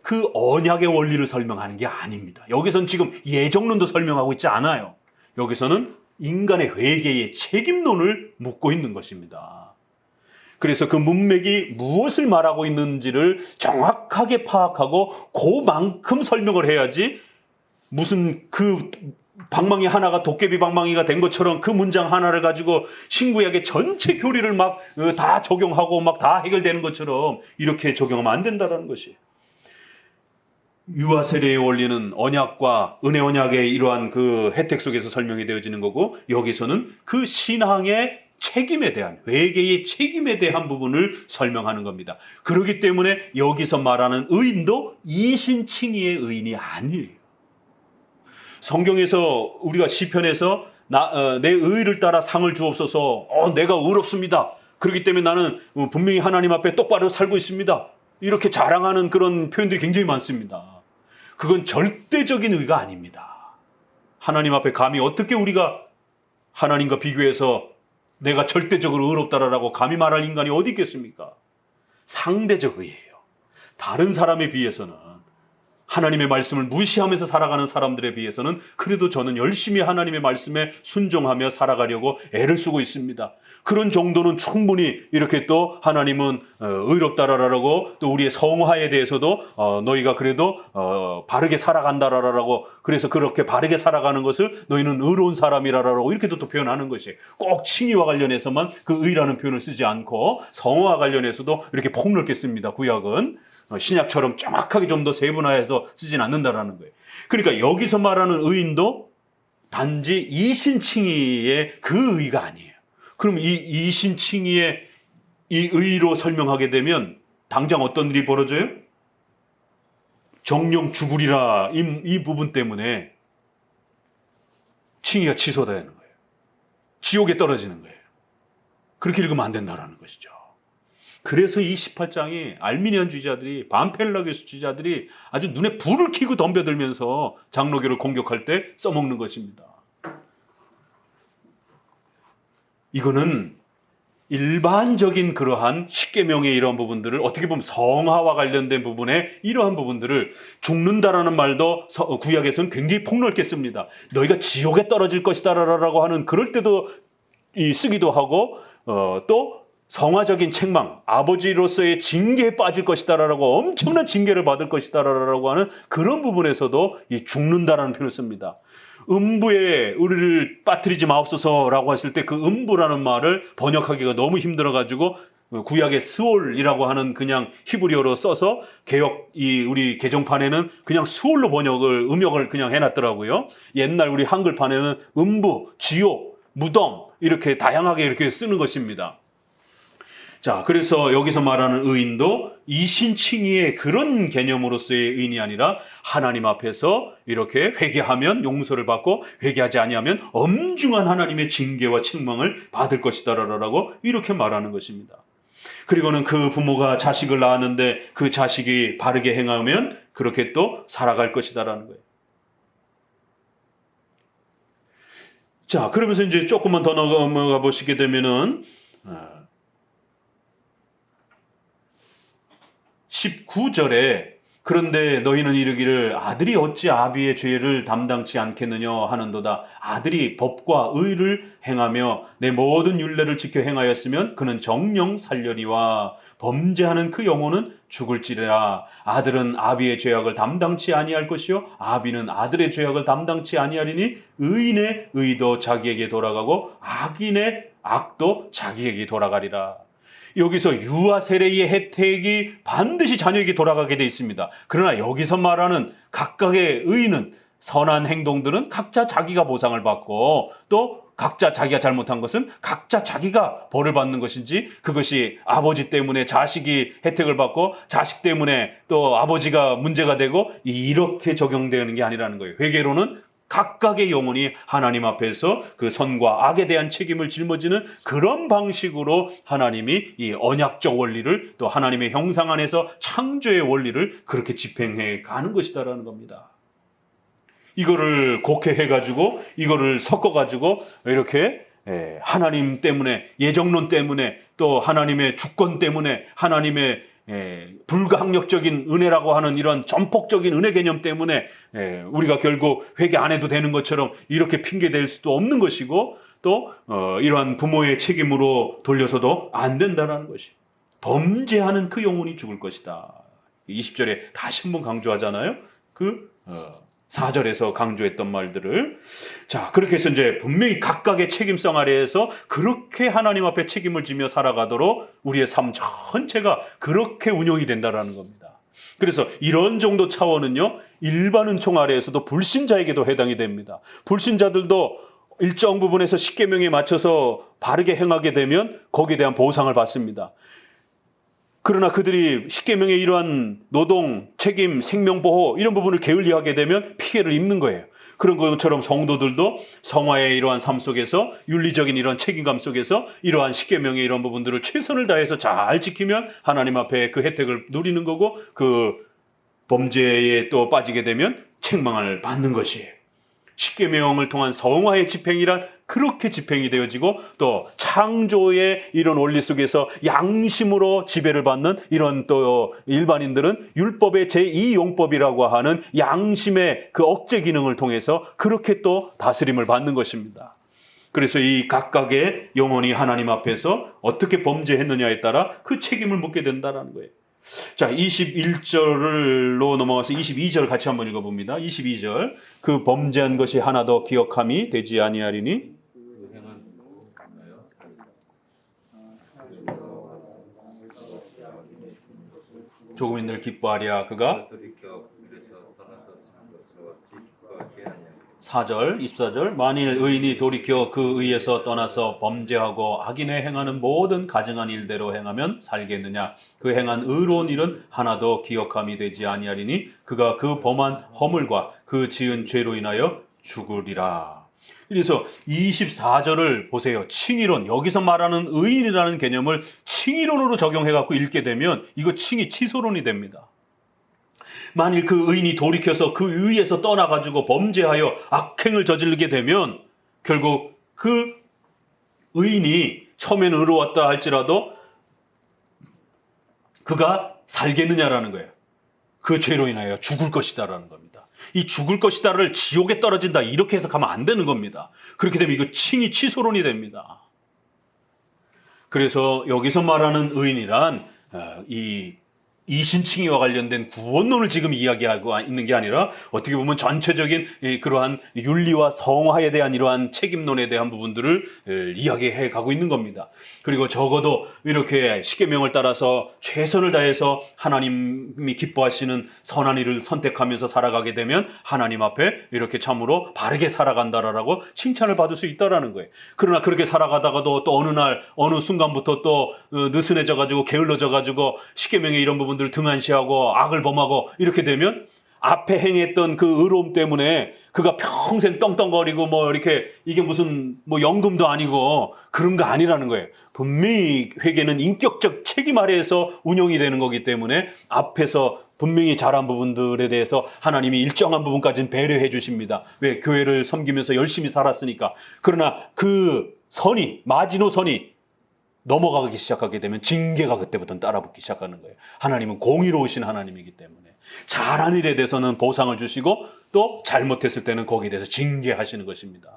그 언약의 원리를 설명하는 게 아닙니다. 여기서는 지금 예정론도 설명하고 있지 않아요. 여기서는 인간의 회개의 책임론을 묻고 있는 것입니다. 그래서 그 문맥이 무엇을 말하고 있는지를 정확하게 파악하고 그만큼 설명을 해야지, 무슨 그 방망이 하나가 도깨비 방망이가 된 것처럼 그 문장 하나를 가지고 신구약의 전체 교리를 막 다 적용하고 막 다 해결되는 것처럼 이렇게 적용하면 안 된다는 것이. 유아 세례의 원리는 언약과 은혜 언약의 이러한 그 혜택 속에서 설명이 되어지는 거고, 여기서는 그 신앙의 책임에 대한, 회개의 책임에 대한 부분을 설명하는 겁니다. 그렇기 때문에 여기서 말하는 의인도 이신칭의의 의인이 아니에요. 성경에서 우리가 시편에서 내 의를 따라 상을 주옵소서, 내가 의롭습니다, 그렇기 때문에 나는 분명히 하나님 앞에 똑바로 살고 있습니다, 이렇게 자랑하는 그런 표현들이 굉장히 많습니다. 그건 절대적인 의가 아닙니다. 하나님 앞에 감히 어떻게 우리가 하나님과 비교해서 내가 절대적으로 의롭다라고 감히 말할 인간이 어디 있겠습니까? 상대적 의예요. 다른 사람에 비해서는, 하나님의 말씀을 무시하면서 살아가는 사람들에 비해서는 그래도 저는 열심히 하나님의 말씀에 순종하며 살아가려고 애를 쓰고 있습니다. 그런 정도는 충분히 이렇게 또 하나님은 의롭다라고, 또 우리의 성화에 대해서도 너희가 그래도 바르게 살아간다라고, 그래서 그렇게 바르게 살아가는 것을 너희는 의로운 사람이라라고 이렇게도 또 표현하는 것이, 꼭 칭의와 관련해서만 그 의라는 표현을 쓰지 않고 성화와 관련해서도 이렇게 폭넓게 씁니다. 구약은 신약처럼 정확하게 좀 더 세분화해서 쓰진 않는다라는 거예요. 그러니까 여기서 말하는 의인도 단지 이신칭의의 그 의가 아니에요. 그럼 이 이신칭의의 이 의로 설명하게 되면 당장 어떤 일이 벌어져요? 정령 죽으리라, 이 부분 때문에 칭의가 취소되는 거예요. 지옥에 떨어지는 거예요. 그렇게 읽으면 안 된다라는 것이죠. 그래서 이 18장이 알미니안주의자들이, 반펠라기스주의자들이 아주 눈에 불을 켜고 덤벼들면서 장로교를 공격할 때 써먹는 것입니다. 이거는 일반적인 그러한 십계명의 이러한 부분들을, 어떻게 보면 성화와 관련된 부분에 이러한 부분들을, 죽는다라는 말도 구약에서는 굉장히 폭넓게 씁니다. 너희가 지옥에 떨어질 것이다 라고 하는, 그럴 때도 쓰기도 하고, 또 성화적인 책망, 아버지로서의 징계에 빠질 것이다라고, 엄청난 징계를 받을 것이다라고 하는 그런 부분에서도 이 죽는다라는 표현을 씁니다. 음부에 우리를 빠뜨리지 마옵소서라고 했을 때 그 음부라는 말을 번역하기가 너무 힘들어가지고 구약의 스올이라고 하는 그냥 히브리어로 써서 우리 개정판에는 그냥 스올로 음역을 그냥 해놨더라고요. 옛날 우리 한글판에는 음부, 지옥, 무덤 이렇게 다양하게 이렇게 쓰는 것입니다. 자, 그래서 여기서 말하는 의인도 이신칭의의 그런 개념으로서의 의인이 아니라 하나님 앞에서 이렇게 회개하면 용서를 받고, 회개하지 아니하면 엄중한 하나님의 징계와 책망을 받을 것이다라고 이렇게 말하는 것입니다. 그리고는 그 부모가 자식을 낳았는데 그 자식이 바르게 행하면 그렇게 또 살아갈 것이다라는 거예요. 자, 그러면서 이제 조금만 더 넘어가 보시게 되면은 19절에 그런데 너희는 이르기를 아들이 어찌 아비의 죄를 담당치 않겠느냐 하는도다. 아들이 법과 의를 행하며 내 모든 율례를 지켜 행하였으면 그는 정령 살려니와 범죄하는 그 영혼은 죽을지라. 아들은 아비의 죄악을 담당치 아니할 것이요 아비는 아들의 죄악을 담당치 아니하리니 의인의 의도 자기에게 돌아가고 악인의 악도 자기에게 돌아가리라. 여기서 유아 세례의 혜택이 반드시 자녀에게 돌아가게 되어 있습니다. 그러나 여기서 말하는 각각의 의는, 선한 행동들은 각자 자기가 보상을 받고, 또 각자 자기가 잘못한 것은 각자 자기가 벌을 받는 것인지, 그것이 아버지 때문에 자식이 혜택을 받고 자식 때문에 또 아버지가 문제가 되고 이렇게 적용되는 게 아니라는 거예요. 회개로는 각각의 영혼이 하나님 앞에서 그 선과 악에 대한 책임을 짊어지는 그런 방식으로 하나님이 이 언약적 원리를, 또 하나님의 형상 안에서 창조의 원리를 그렇게 집행해 가는 것이다라는 겁니다. 이거를 곡해해가지고 이거를 섞어가지고 이렇게 하나님 때문에, 예정론 때문에, 또 하나님의 주권 때문에, 하나님의 불가항력적인 은혜라고 하는 이런 전폭적인 은혜 개념 때문에 우리가 결국 회개 안 해도 되는 것처럼 이렇게 핑계댈 수도 없는 것이고, 또 이러한 부모의 책임으로 돌려서도 안 된다는 것이, 범죄하는 그 영혼이 죽을 것이다. 20절에 다시 한번 강조하잖아요. 그 4절에서 강조했던 말들을. 자, 그렇게 해서 이제 분명히 각각의 책임성 아래에서 그렇게 하나님 앞에 책임을 지며 살아가도록 우리의 삶 전체가 그렇게 운영이 된다라는 겁니다. 그래서 이런 정도 차원은요, 일반 은총 아래에서도 불신자에게도 해당이 됩니다. 불신자들도 일정 부분에서 십계명에 맞춰서 바르게 행하게 되면 거기에 대한 보상을 받습니다. 그러나 그들이 십계명의 이러한 노동, 책임, 생명보호 이런 부분을 게을리하게 되면 피해를 입는 거예요. 그런 것처럼 성도들도 성화의 이러한 삶 속에서, 윤리적인 이런 책임감 속에서 이러한 십계명의 이런 부분들을 최선을 다해서 잘 지키면 하나님 앞에 그 혜택을 누리는 거고, 그 범죄에 또 빠지게 되면 책망을 받는 것이에요. 십계명을 통한 성화의 집행이란 그렇게 집행이 되어지고, 또 창조의 이런 원리 속에서 양심으로 지배를 받는 이런 또 일반인들은 율법의 제2용법이라고 하는 양심의 그 억제 기능을 통해서 그렇게 또 다스림을 받는 것입니다. 그래서 이 각각의 영혼이 하나님 앞에서 어떻게 범죄했느냐에 따라 그 책임을 묻게 된다는 거예요. 자, 21절로 넘어가서 22절 같이 한번 읽어봅니다. 22절. 그 범죄한 것이 하나도 기억함이 되지 아니하리니. 조금인들 기뻐하랴. 그가 4절, 24절. 만일 의인이 돌이켜 그 의에서 떠나서 범죄하고 악인의 행하는 모든 가증한 일대로 행하면 살겠느냐. 그 행한 의로운 일은 하나도 기억함이 되지 아니하리니 그가 그 범한 허물과 그 지은 죄로 인하여 죽으리라. 그래서 24절을 보세요. 칭의론, 여기서 말하는 의인이라는 개념을 칭의론으로 적용해갖고 읽게 되면 이거 칭의 취소론이 됩니다. 만일 그 의인이 돌이켜서 그 의에서 떠나가지고 범죄하여 악행을 저지르게 되면 결국 그 의인이 처음에는 의로웠다 할지라도 그가 살겠느냐라는 거예요. 그 죄로 인하여 죽을 것이다라는 겁니다. 이 죽을 것이다를 지옥에 떨어진다 이렇게 해석하면 안 되는 겁니다. 그렇게 되면 이거 칭의 취소론이 됩니다. 그래서 여기서 말하는 의인이란 이 이신칭의와 관련된 구원론을 지금 이야기하고 있는 게 아니라 어떻게 보면 전체적인 그러한 윤리와 성화에 대한 이러한 책임론에 대한 부분들을 이야기해 가고 있는 겁니다. 그리고 적어도 이렇게 십계명을 따라서 최선을 다해서 하나님이 기뻐하시는 선한 일을 선택하면서 살아가게 되면 하나님 앞에 이렇게 참으로 바르게 살아간다라고 칭찬을 받을 수 있다라는 거예요. 그러나 그렇게 살아가다가도 또 어느 날 어느 순간부터 또 느슨해져 가지고 게을러져 가지고 십계명의 이런 부분 등한시하고 악을 범하고 이렇게 되면 앞에 행했던 그 의로움 때문에 그가 평생 떵떵거리고 뭐 이렇게 이게 무슨 뭐 연금도 아니고 그런 거 아니라는 거예요. 분명히 회개는 인격적 책임 아래에서 운영이 되는 거기 때문에 앞에서 분명히 잘한 부분들에 대해서 하나님이 일정한 부분까지는 배려해 주십니다. 왜? 교회를 섬기면서 열심히 살았으니까. 그러나 그 선이, 마지노선이 넘어가기 시작하게 되면 징계가 그때부터 따라붙기 시작하는 거예요. 하나님은 공의로우신 하나님이기 때문에 잘한 일에 대해서는 보상을 주시고 또 잘못했을 때는 거기에 대해서 징계하시는 것입니다.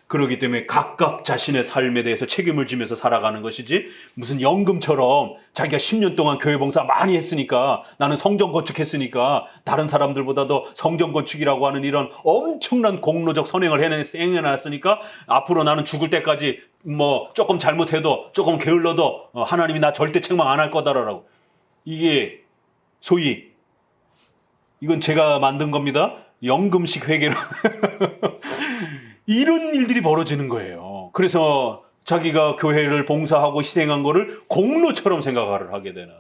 그렇기 때문에 각각 자신의 삶에 대해서 책임을 지면서 살아가는 것이지 무슨 연금처럼 자기가 10년 동안 교회 봉사 많이 했으니까 나는 성전 건축했으니까 다른 사람들보다도 성전 건축이라고 하는 이런 엄청난 공로적 선행을 해놨으니까 앞으로 나는 죽을 때까지 뭐 조금 잘못해도 조금 게을러도 하나님이 나 절대 책망 안 할 거다라고. 이게 소위 이건 제가 만든 겁니다. 연금식 회계로 이런 일들이 벌어지는 거예요. 그래서 자기가 교회를 봉사하고 희생한 거를 공로처럼 생각을 하게 되는,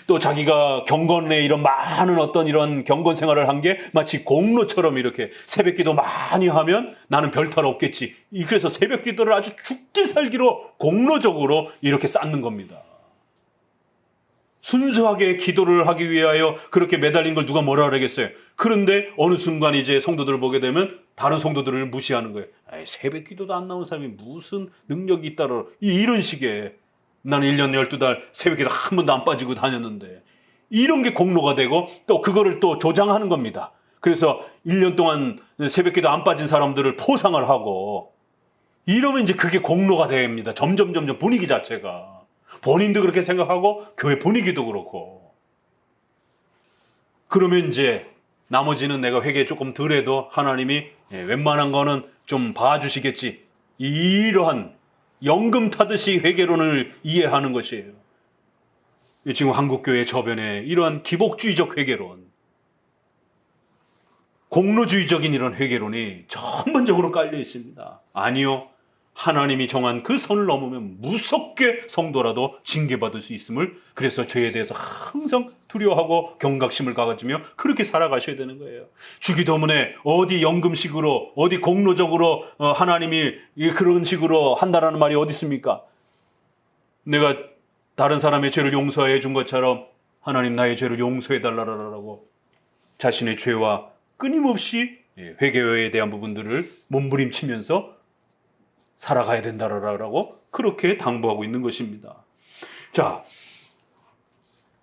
또 자기가 경건에 이런 많은 어떤 이런 경건 생활을 한 게 마치 공로처럼 이렇게 새벽기도 많이 하면 나는 별탈 없겠지. 그래서 새벽기도를 아주 죽기 살기로 공로적으로 이렇게 쌓는 겁니다. 순수하게 기도를 하기 위하여 그렇게 매달린 걸 누가 뭐라 그러겠어요. 그런데 어느 순간 이제 성도들을 보게 되면 다른 성도들을 무시하는 거예요. 에이, 새벽 기도도 안 나온 사람이 무슨 능력이 있다라. 이런 식의, 나는 1년 12달 새벽 기도 한 번도 안 빠지고 다녔는데, 이런 게 공로가 되고 또 그거를 또 조장하는 겁니다. 그래서 1년 동안 새벽 기도 안 빠진 사람들을 포상을 하고, 이러면 이제 그게 공로가 됩니다. 점점 분위기 자체가. 본인도 그렇게 생각하고 교회 분위기도 그렇고. 그러면 이제 나머지는 내가 회개 조금 덜 해도 하나님이 웬만한 거는 좀 봐주시겠지. 이러한 연금 타듯이 회개론을 이해하는 것이에요. 지금 한국교회 저변에 이러한 기복주의적 회개론, 공로주의적인 이런 회개론이 전반적으로 깔려 있습니다. 아니요. 하나님이 정한 그 선을 넘으면 무섭게 성도라도 징계받을 수 있음을, 그래서 죄에 대해서 항상 두려워하고 경각심을 가지며 그렇게 살아가셔야 되는 거예요. 주기도문에 어디 연금식으로 어디 공로적으로 하나님이 그런 식으로 한다라는 말이 어디 있습니까? 내가 다른 사람의 죄를 용서해 준 것처럼 하나님 나의 죄를 용서해 달라라고 자신의 죄와 끊임없이 회개에 대한 부분들을 몸부림치면서 살아가야 된다라고 그렇게 당부하고 있는 것입니다. 자,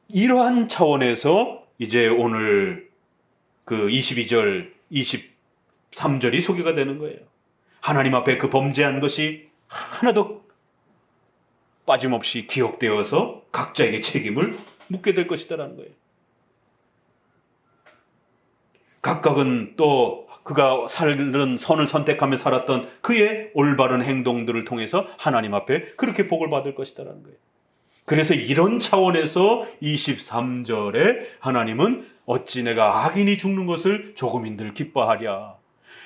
이러한 차원에서 이제 오늘 그 22절, 23절이 소개가 되는 거예요. 하나님 앞에 그 범죄한 것이 하나도 빠짐없이 기억되어서 각자에게 책임을 묻게 될 것이다라는 거예요. 각각은 또 그가 살은 선을 선택하며 살았던 그의 올바른 행동들을 통해서 하나님 앞에 그렇게 복을 받을 것이다라는 거예요. 그래서 이런 차원에서 23절에 하나님은 어찌 내가 악인이 죽는 것을 조금인들 기뻐하랴.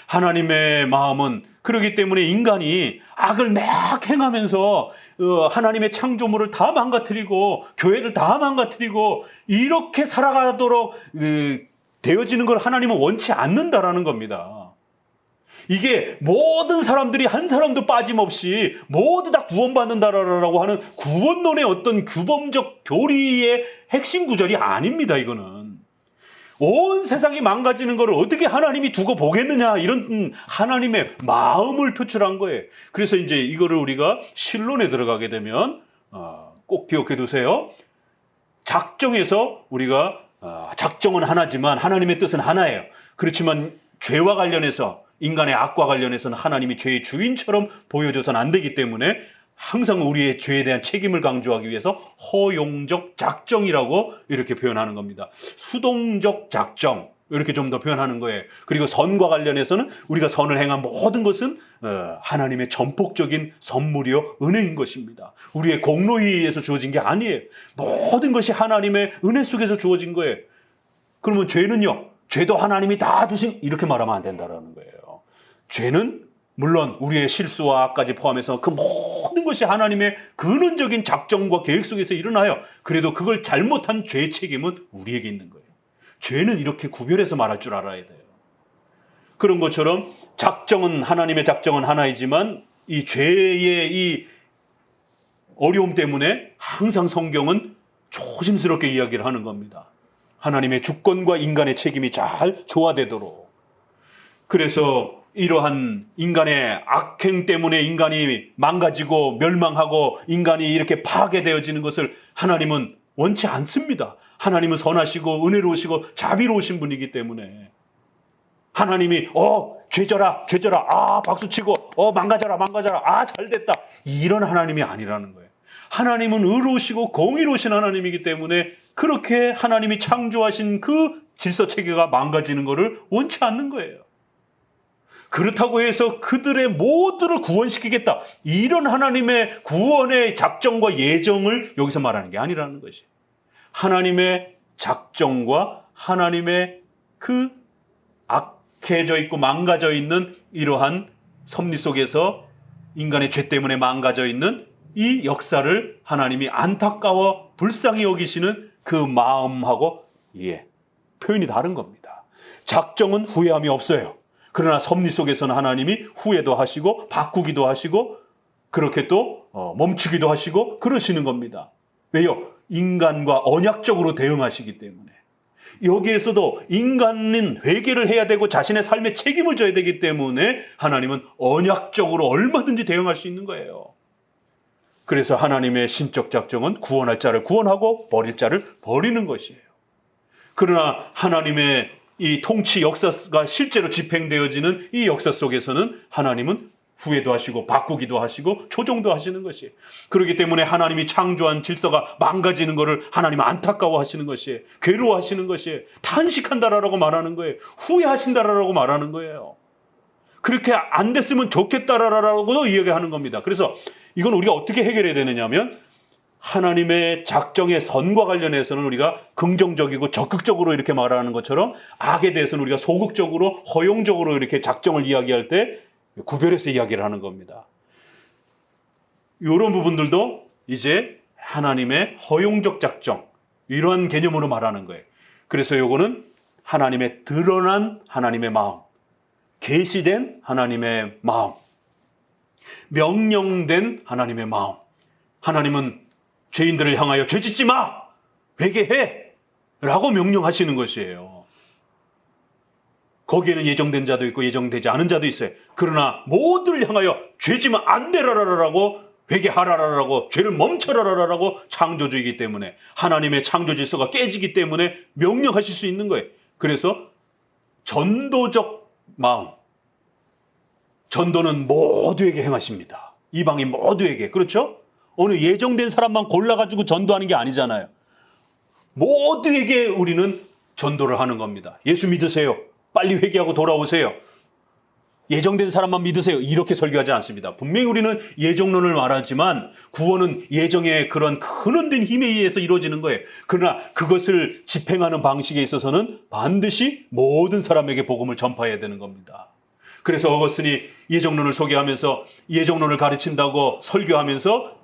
하나님의 마음은 그렇기 때문에 인간이 악을 막 행하면서 하나님의 창조물을 다 망가뜨리고 교회를 다 망가뜨리고 이렇게 살아가도록 되어지는 걸 하나님은 원치 않는다라는 겁니다. 이게 모든 사람들이 한 사람도 빠짐없이 모두 다 구원받는다라고 하는 구원론의 어떤 규범적 교리의 핵심 구절이 아닙니다. 이거는 온 세상이 망가지는 걸 어떻게 하나님이 두고 보겠느냐, 이런 하나님의 마음을 표출한 거예요. 그래서 이제 이거를 우리가 신론에 들어가게 되면 꼭 기억해 두세요. 작정해서 우리가 작정은 하나지만 하나님의 뜻은 하나예요. 그렇지만 죄와 관련해서, 인간의 악과 관련해서는 하나님이 죄의 주인처럼 보여줘서는 안 되기 때문에 항상 우리의 죄에 대한 책임을 강조하기 위해서 허용적 작정이라고 이렇게 표현하는 겁니다. 수동적 작정, 이렇게 좀 더 표현하는 거예요. 그리고 선과 관련해서는 우리가 선을 행한 모든 것은 하나님의 전폭적인 선물이요 은혜인 것입니다. 우리의 공로에 의해서 주어진 게 아니에요. 모든 것이 하나님의 은혜 속에서 주어진 거예요. 그러면 죄는요, 죄도 하나님이 다 주신, 이렇게 말하면 안 된다는 거예요. 죄는 물론 우리의 실수와 악까지 포함해서 그 모든 것이 하나님의 근원적인 작정과 계획 속에서 일어나요. 그래도 그걸 잘못한 죄의 책임은 우리에게 있는 거예요. 죄는 이렇게 구별해서 말할 줄 알아야 돼요. 그런 것처럼 작정은, 하나님의 작정은 하나이지만 이 죄의 이 어려움 때문에 항상 성경은 조심스럽게 이야기를 하는 겁니다. 하나님의 주권과 인간의 책임이 잘 조화되도록. 그래서 이러한 인간의 악행 때문에 인간이 망가지고 멸망하고 인간이 이렇게 파괴되어지는 것을 하나님은 원치 않습니다. 하나님은 선하시고 은혜로우시고 자비로우신 분이기 때문에 하나님이 죄져라 박수치고 망가져라 잘됐다, 이런 하나님이 아니라는 거예요. 하나님은 의로우시고 공의로우신 하나님이기 때문에 그렇게 하나님이 창조하신 그 질서 체계가 망가지는 것을 원치 않는 거예요. 그렇다고 해서 그들의 모두를 구원시키겠다, 이런 하나님의 구원의 작정과 예정을 여기서 말하는 게 아니라는 것이, 하나님의 작정과 하나님의 그 악해져 있고 망가져 있는 이러한 섭리 속에서 인간의 죄 때문에 망가져 있는 이 역사를 하나님이 안타까워 불쌍히 여기시는 그 마음하고 표현이 다른 겁니다. 작정은 후회함이 없어요. 그러나 섭리 속에서는 하나님이 후회도 하시고 바꾸기도 하시고 그렇게 또 멈추기도 하시고 그러시는 겁니다. 왜요? 인간과 언약적으로 대응하시기 때문에, 여기에서도 인간은 회개를 해야 되고 자신의 삶에 책임을 져야 되기 때문에 하나님은 언약적으로 얼마든지 대응할 수 있는 거예요. 그래서 하나님의 신적 작정은 구원할 자를 구원하고 버릴 자를 버리는 것이에요. 그러나 하나님의 이 통치 역사가 실제로 집행되어지는 이 역사 속에서는 하나님은 후회도 하시고 바꾸기도 하시고 조정도 하시는 것이에요. 그렇기 때문에 하나님이 창조한 질서가 망가지는 것을 하나님은 안타까워하시는 것이에요. 괴로워하시는 것이에요. 탄식한다라고 말하는 거예요. 후회하신다라고 말하는 거예요. 그렇게 안 됐으면 좋겠다라고도 이야기하는 겁니다. 그래서 이건 우리가 어떻게 해결해야 되느냐 하면, 하나님의 작정의 선과 관련해서는 우리가 긍정적이고 적극적으로 이렇게 말하는 것처럼, 악에 대해서는 우리가 소극적으로 허용적으로 이렇게 작정을 이야기할 때 구별해서 이야기를 하는 겁니다. 이런 부분들도 이제 하나님의 허용적 작정, 이러한 개념으로 말하는 거예요. 그래서 이거는 하나님의 드러난 하나님의 마음, 계시된 하나님의 마음, 명령된 하나님의 마음. 하나님은 죄인들을 향하여 죄 짓지 마! 회개해! 라고 명령하시는 것이에요. 거기에는 예정된 자도 있고 예정되지 않은 자도 있어요. 그러나 모두를 향하여 죄 지면 안 되라라라고, 회개하라라라고, 죄를 멈춰라라라고, 창조주이기 때문에, 하나님의 창조 질서가 깨지기 때문에 명령하실 수 있는 거예요. 그래서 전도적 마음, 전도는 모두에게 행하십니다. 이방인 모두에게. 그렇죠? 어느 예정된 사람만 골라가지고 전도하는 게 아니잖아요. 모두에게 우리는 전도를 하는 겁니다. 예수 믿으세요. 빨리 회개하고 돌아오세요. 예정된 사람만 믿으세요. 이렇게 설교하지 않습니다. 분명히 우리는 예정론을 말하지만 구원은 예정의 그런 큰은된 힘에 의해서 이루어지는 거예요. 그러나 그것을 집행하는 방식에 있어서는 반드시 모든 사람에게 복음을 전파해야 되는 겁니다. 그래서 어거스틴이 예정론을 소개하면서, 예정론을 가르친다고 설교하면서,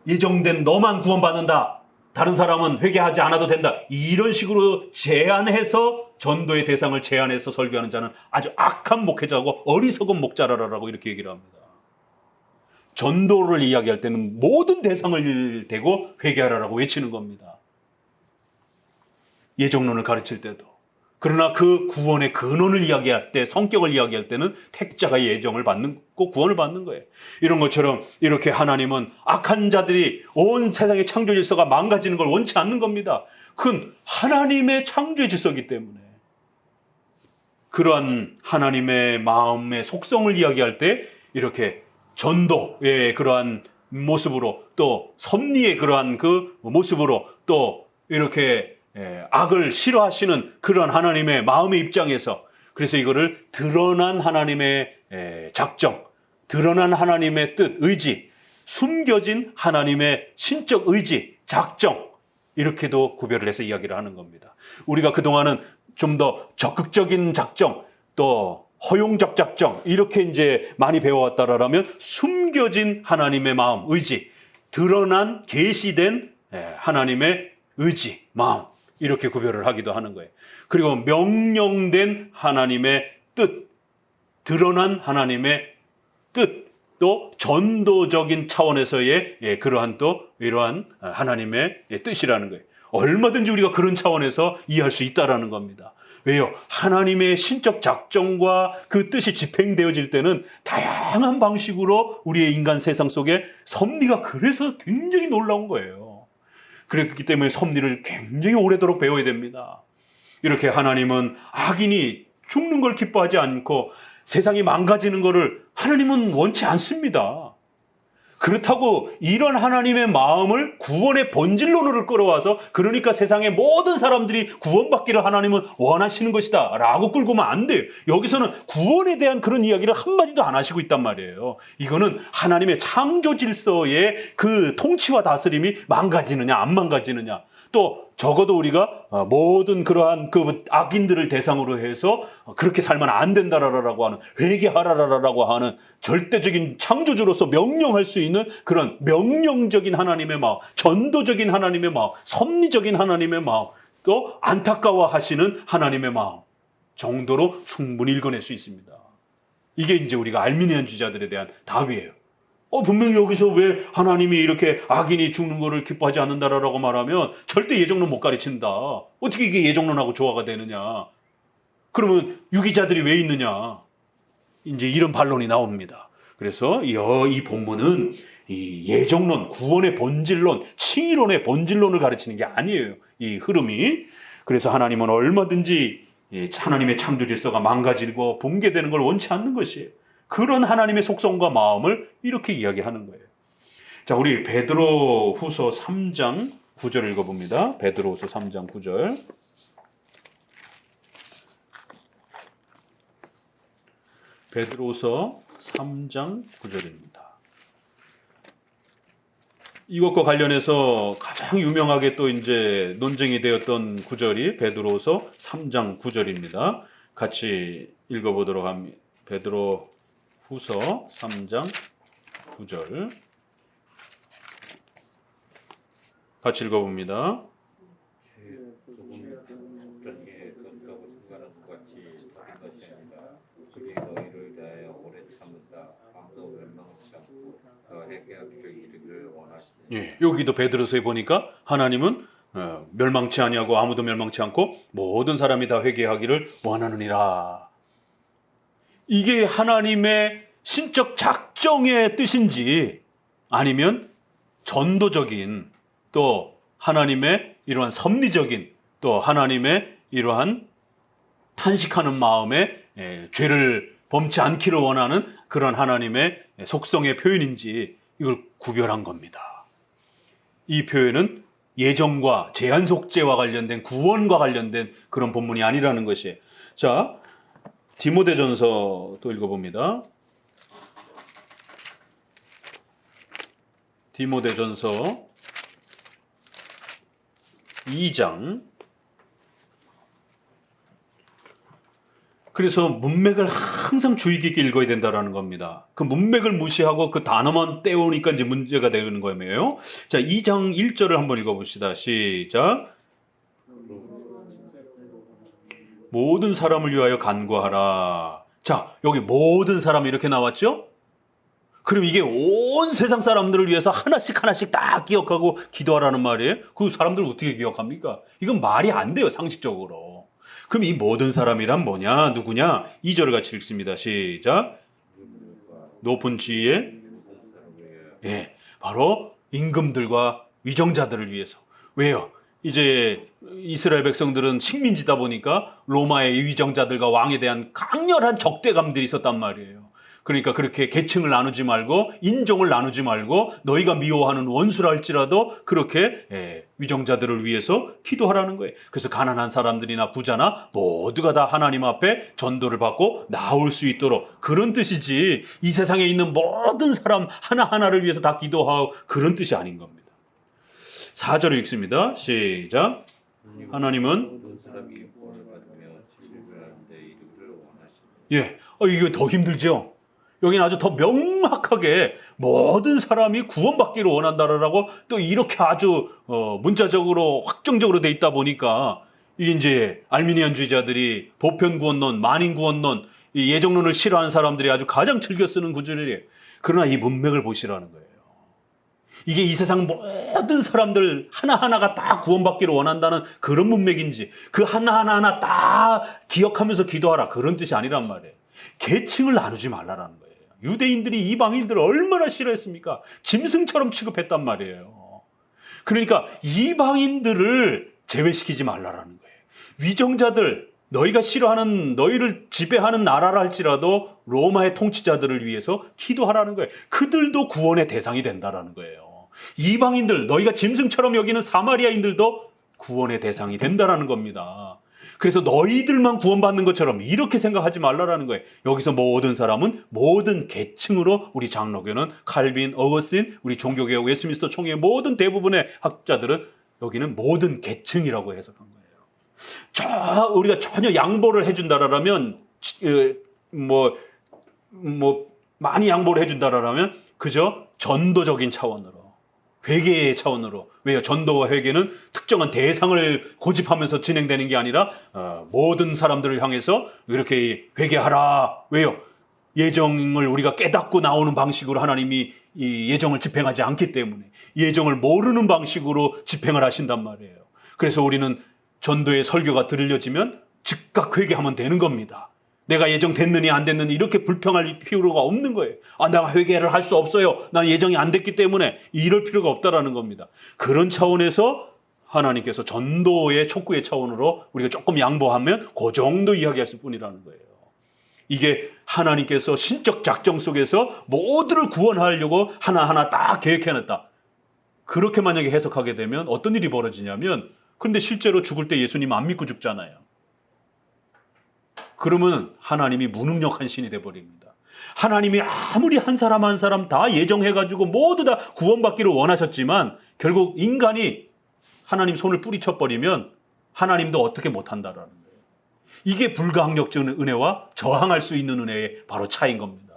예정된 너만 구원받는다, 다른 사람은 회개하지 않아도 된다, 이런 식으로 제안해서 전도의 대상을 제안해서 설교하는 자는 아주 악한 목회자고 어리석은 목자라라고 이렇게 얘기를 합니다. 전도를 이야기할 때는 모든 대상을 대고 회개하라라고 외치는 겁니다. 예정론을 가르칠 때도. 그러나 그 구원의 근원을 이야기할 때, 성격을 이야기할 때는 택자가 예정을 받는 거, 구원을 받는 거예요. 이런 것처럼 이렇게 하나님은 악한 자들이 온 세상의 창조 질서가 망가지는 걸 원치 않는 겁니다. 그건 하나님의 창조의 질서이기 때문에. 그러한 하나님의 마음의 속성을 이야기할 때 이렇게 전도의 그러한 모습으로, 또 섭리의 그러한 그 모습으로, 또 이렇게 악을 싫어하시는 그런 하나님의 마음의 입장에서, 그래서 이거를 드러난 하나님의 작정, 드러난 하나님의 뜻, 의지, 숨겨진 하나님의 신적 의지, 작정, 이렇게도 구별을 해서 이야기를 하는 겁니다. 우리가 그동안은 좀 더 적극적인 작정, 또 허용적 작정, 이렇게 이제 많이 배워왔다라면, 숨겨진 하나님의 마음, 의지, 드러난 계시된 하나님의 의지, 마음, 이렇게 구별을 하기도 하는 거예요. 그리고 명령된 하나님의 뜻, 드러난 하나님의 뜻, 또 전도적인 차원에서의 그러한 또 이러한 하나님의 뜻이라는 거예요. 얼마든지 우리가 그런 차원에서 이해할 수 있다라는 겁니다. 왜요? 하나님의 신적 작정과 그 뜻이 집행되어질 때는 다양한 방식으로 우리의 인간 세상 속에 섭리가, 그래서 굉장히 놀라운 거예요. 그렇기 때문에 섭리를 굉장히 오래도록 배워야 됩니다. 이렇게 하나님은 악인이 죽는 걸 기뻐하지 않고 세상이 망가지는 것을 하나님은 원치 않습니다. 그렇다고 이런 하나님의 마음을 구원의 본질론으로 끌어와서, 그러니까 세상의 모든 사람들이 구원받기를 하나님은 원하시는 것이다 라고 끌고 오면 안 돼요. 여기서는 구원에 대한 그런 이야기를 한마디도 안 하시고 있단 말이에요. 이거는 하나님의 창조 질서의 그 통치와 다스림이 망가지느냐 안 망가지느냐, 또 적어도 우리가 모든 그러한 그 악인들을 대상으로 해서 그렇게 살면 안 된다라고 하는, 회개하라라고 하는 절대적인 창조주로서 명령할 수 있는 그런 명령적인 하나님의 마음, 전도적인 하나님의 마음, 섭리적인 하나님의 마음, 또 안타까워하시는 하나님의 마음 정도로 충분히 읽어낼 수 있습니다. 이게 이제 우리가 알미니안주의자들에 대한 답이에요. 분명히 여기서 왜 하나님이 이렇게 악인이 죽는 거를 기뻐하지 않는다라고 말하면 절대 예정론 못 가르친다. 어떻게 이게 예정론하고 조화가 되느냐. 그러면 유기자들이 왜 있느냐. 이제 이런 반론이 나옵니다. 그래서 이 본문은 이 예정론, 구원의 본질론, 칭의론의 본질론을 가르치는 게 아니에요. 이 흐름이. 그래서 하나님은 얼마든지 하나님의 창조 질서가 망가지고 붕괴되는 걸 원치 않는 것이에요. 그런 하나님의 속성과 마음을 이렇게 이야기하는 거예요. 자, 우리 베드로 후서 3장 9절 읽어봅니다. 베드로 후서 3장 9절. 베드로후서 3장 9절입니다. 이것과 관련해서 가장 유명하게 또 이제 논쟁이 되었던 구절이 베드로후서 3장 9절입니다. 같이 읽어보도록 합니다. 베드로후서 3장 9절 같이 읽어봅니다. 예, 여기도 베드로서에 보니까 하나님은 멸망치 아니하고 아무도 멸망치 않고 모든 사람이 다 회개하기를 원하느니라. 이게 하나님의 신적 작정의 뜻인지 아니면 전도적인 또 하나님의 이러한 섭리적인 또 하나님의 이러한 탄식하는 마음에 죄를 범치 않기를 원하는 그런 하나님의 속성의 표현인지 이걸 구별한 겁니다. 이 표현은 예정과 제한 속죄와 관련된 구원과 관련된 그런 본문이 아니라는 것이에요. 자, 디모데전서 또 읽어봅니다. 디모데전서 2장. 그래서 문맥을 항상 주의 깊게 읽어야 된다는 겁니다. 그 문맥을 무시하고 그 단어만 떼우니까 이제 문제가 되는 거예요. 자, 2장 1절을 한번 읽어봅시다. 시작. 모든 사람을 위하여 간구하라. 자, 여기 모든 사람 이렇게 나왔죠? 그럼 이게 온 세상 사람들을 위해서 하나씩 하나씩 다 기억하고 기도하라는 말이에요? 그 사람들 어떻게 기억합니까? 이건 말이 안 돼요, 상식적으로. 그럼 이 모든 사람이란 뭐냐? 누구냐? 2절을 같이 읽습니다. 시작. 높은 지위에 바로 임금들과 위정자들을 위해서. 왜요? 이제 이스라엘 백성들은 식민지다 보니까 로마의 위정자들과 왕에 대한 강렬한 적대감들이 있었단 말이에요. 그러니까 그렇게 계층을 나누지 말고 인종을 나누지 말고 너희가 미워하는 원수라 할지라도 그렇게 위정자들을 위해서 기도하라는 거예요. 그래서 가난한 사람들이나 부자나 모두가 다 하나님 앞에 전도를 받고 나올 수 있도록 그런 뜻이지 이 세상에 있는 모든 사람 하나하나를 위해서 다 기도하고 그런 뜻이 아닌 겁니다. 4절을 읽습니다. 시작. 하나님은 이거 더 힘들죠? 여기는 아주 더 명확하게 모든 사람이 구원받기를 원한다라고 또 이렇게 아주 문자적으로 확정적으로 돼 있다 보니까 이게 이제 알미니안주의자들이 보편구원론, 만인구원론, 이 예정론을 싫어하는 사람들이 아주 가장 즐겨 쓰는 구절이에요. 그러나 이 문맥을 보시라는 거예요. 이게 이 세상 모든 사람들 하나하나가 다 구원받기를 원한다는 그런 문맥인지 그 하나하나 다 기억하면서 기도하라 그런 뜻이 아니란 말이에요. 계층을 나누지 말라라는 거예요. 유대인들이 이방인들을 얼마나 싫어했습니까? 짐승처럼 취급했단 말이에요. 그러니까 이방인들을 제외시키지 말라라는 거예요. 위정자들, 너희가 싫어하는 너희를 지배하는 나라라 할지라도 로마의 통치자들을 위해서 기도하라는 거예요. 그들도 구원의 대상이 된다라는 거예요. 이방인들, 너희가 짐승처럼 여기는 사마리아인들도 구원의 대상이 된다라는 겁니다. 그래서 너희들만 구원받는 것처럼 이렇게 생각하지 말라라는 거예요. 여기서 모든 사람은 모든 계층으로 우리 장로교는 칼빈, 어거스틴, 우리 종교개혁 웨스트민스터 총회 모든 대부분의 학자들은 여기는 모든 계층이라고 해석한 거예요. 우리가 전혀 양보를 해준다라면 많이 양보를 해준다라면 그저 전도적인 차원으로 회개의 차원으로. 왜요? 전도와 회개는 특정한 대상을 고집하면서 진행되는 게 아니라 모든 사람들을 향해서 이렇게 회개하라. 왜요? 예정을 우리가 깨닫고 나오는 방식으로 하나님이 이 예정을 집행하지 않기 때문에 예정을 모르는 방식으로 집행을 하신단 말이에요. 그래서 우리는 전도의 설교가 들려지면 즉각 회개하면 되는 겁니다. 내가 예정됐느니 안 됐느니 이렇게 불평할 필요가 없는 거예요. 내가 회개를 할 수 없어요. 난 예정이 안 됐기 때문에 이럴 필요가 없다라는 겁니다. 그런 차원에서 하나님께서 전도의 촉구의 차원으로 우리가 조금 양보하면 그 정도 이야기했을 뿐이라는 거예요. 이게 하나님께서 신적 작정 속에서 모두를 구원하려고 하나하나 딱 계획해놨다. 그렇게 만약에 해석하게 되면 어떤 일이 벌어지냐면, 근데 실제로 죽을 때 예수님 안 믿고 죽잖아요. 그러면 하나님이 무능력한 신이 돼버립니다. 하나님이 아무리 한 사람 한 사람 다 예정해가지고 모두 다 구원받기를 원하셨지만 결국 인간이 하나님 손을 뿌리쳐버리면 하나님도 어떻게 못한다라는 거예요. 이게 불가항력적 은혜와 저항할 수 있는 은혜의 바로 차이인 겁니다.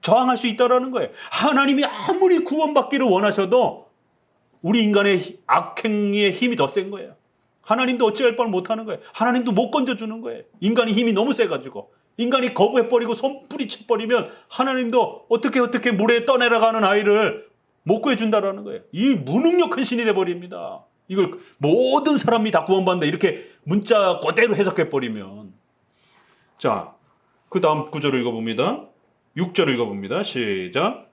저항할 수 있다라는 거예요. 하나님이 아무리 구원받기를 원하셔도 우리 인간의 악행의 힘이 더 센 거예요. 하나님도 어찌할 바를 못하는 거예요. 하나님도 못 건져주는 거예요. 인간이 힘이 너무 세가지고. 인간이 거부해버리고 손 뿌리쳐버리면 하나님도 어떻게 물에 떠내려가는 아이를 못 구해준다라는 거예요. 이 무능력한 신이 돼버립니다. 이걸 모든 사람이 다 구원받는다 이렇게 문자 그대로 해석해버리면. 자, 그 다음 구절을 읽어봅니다. 6절 읽어봅니다. 시작.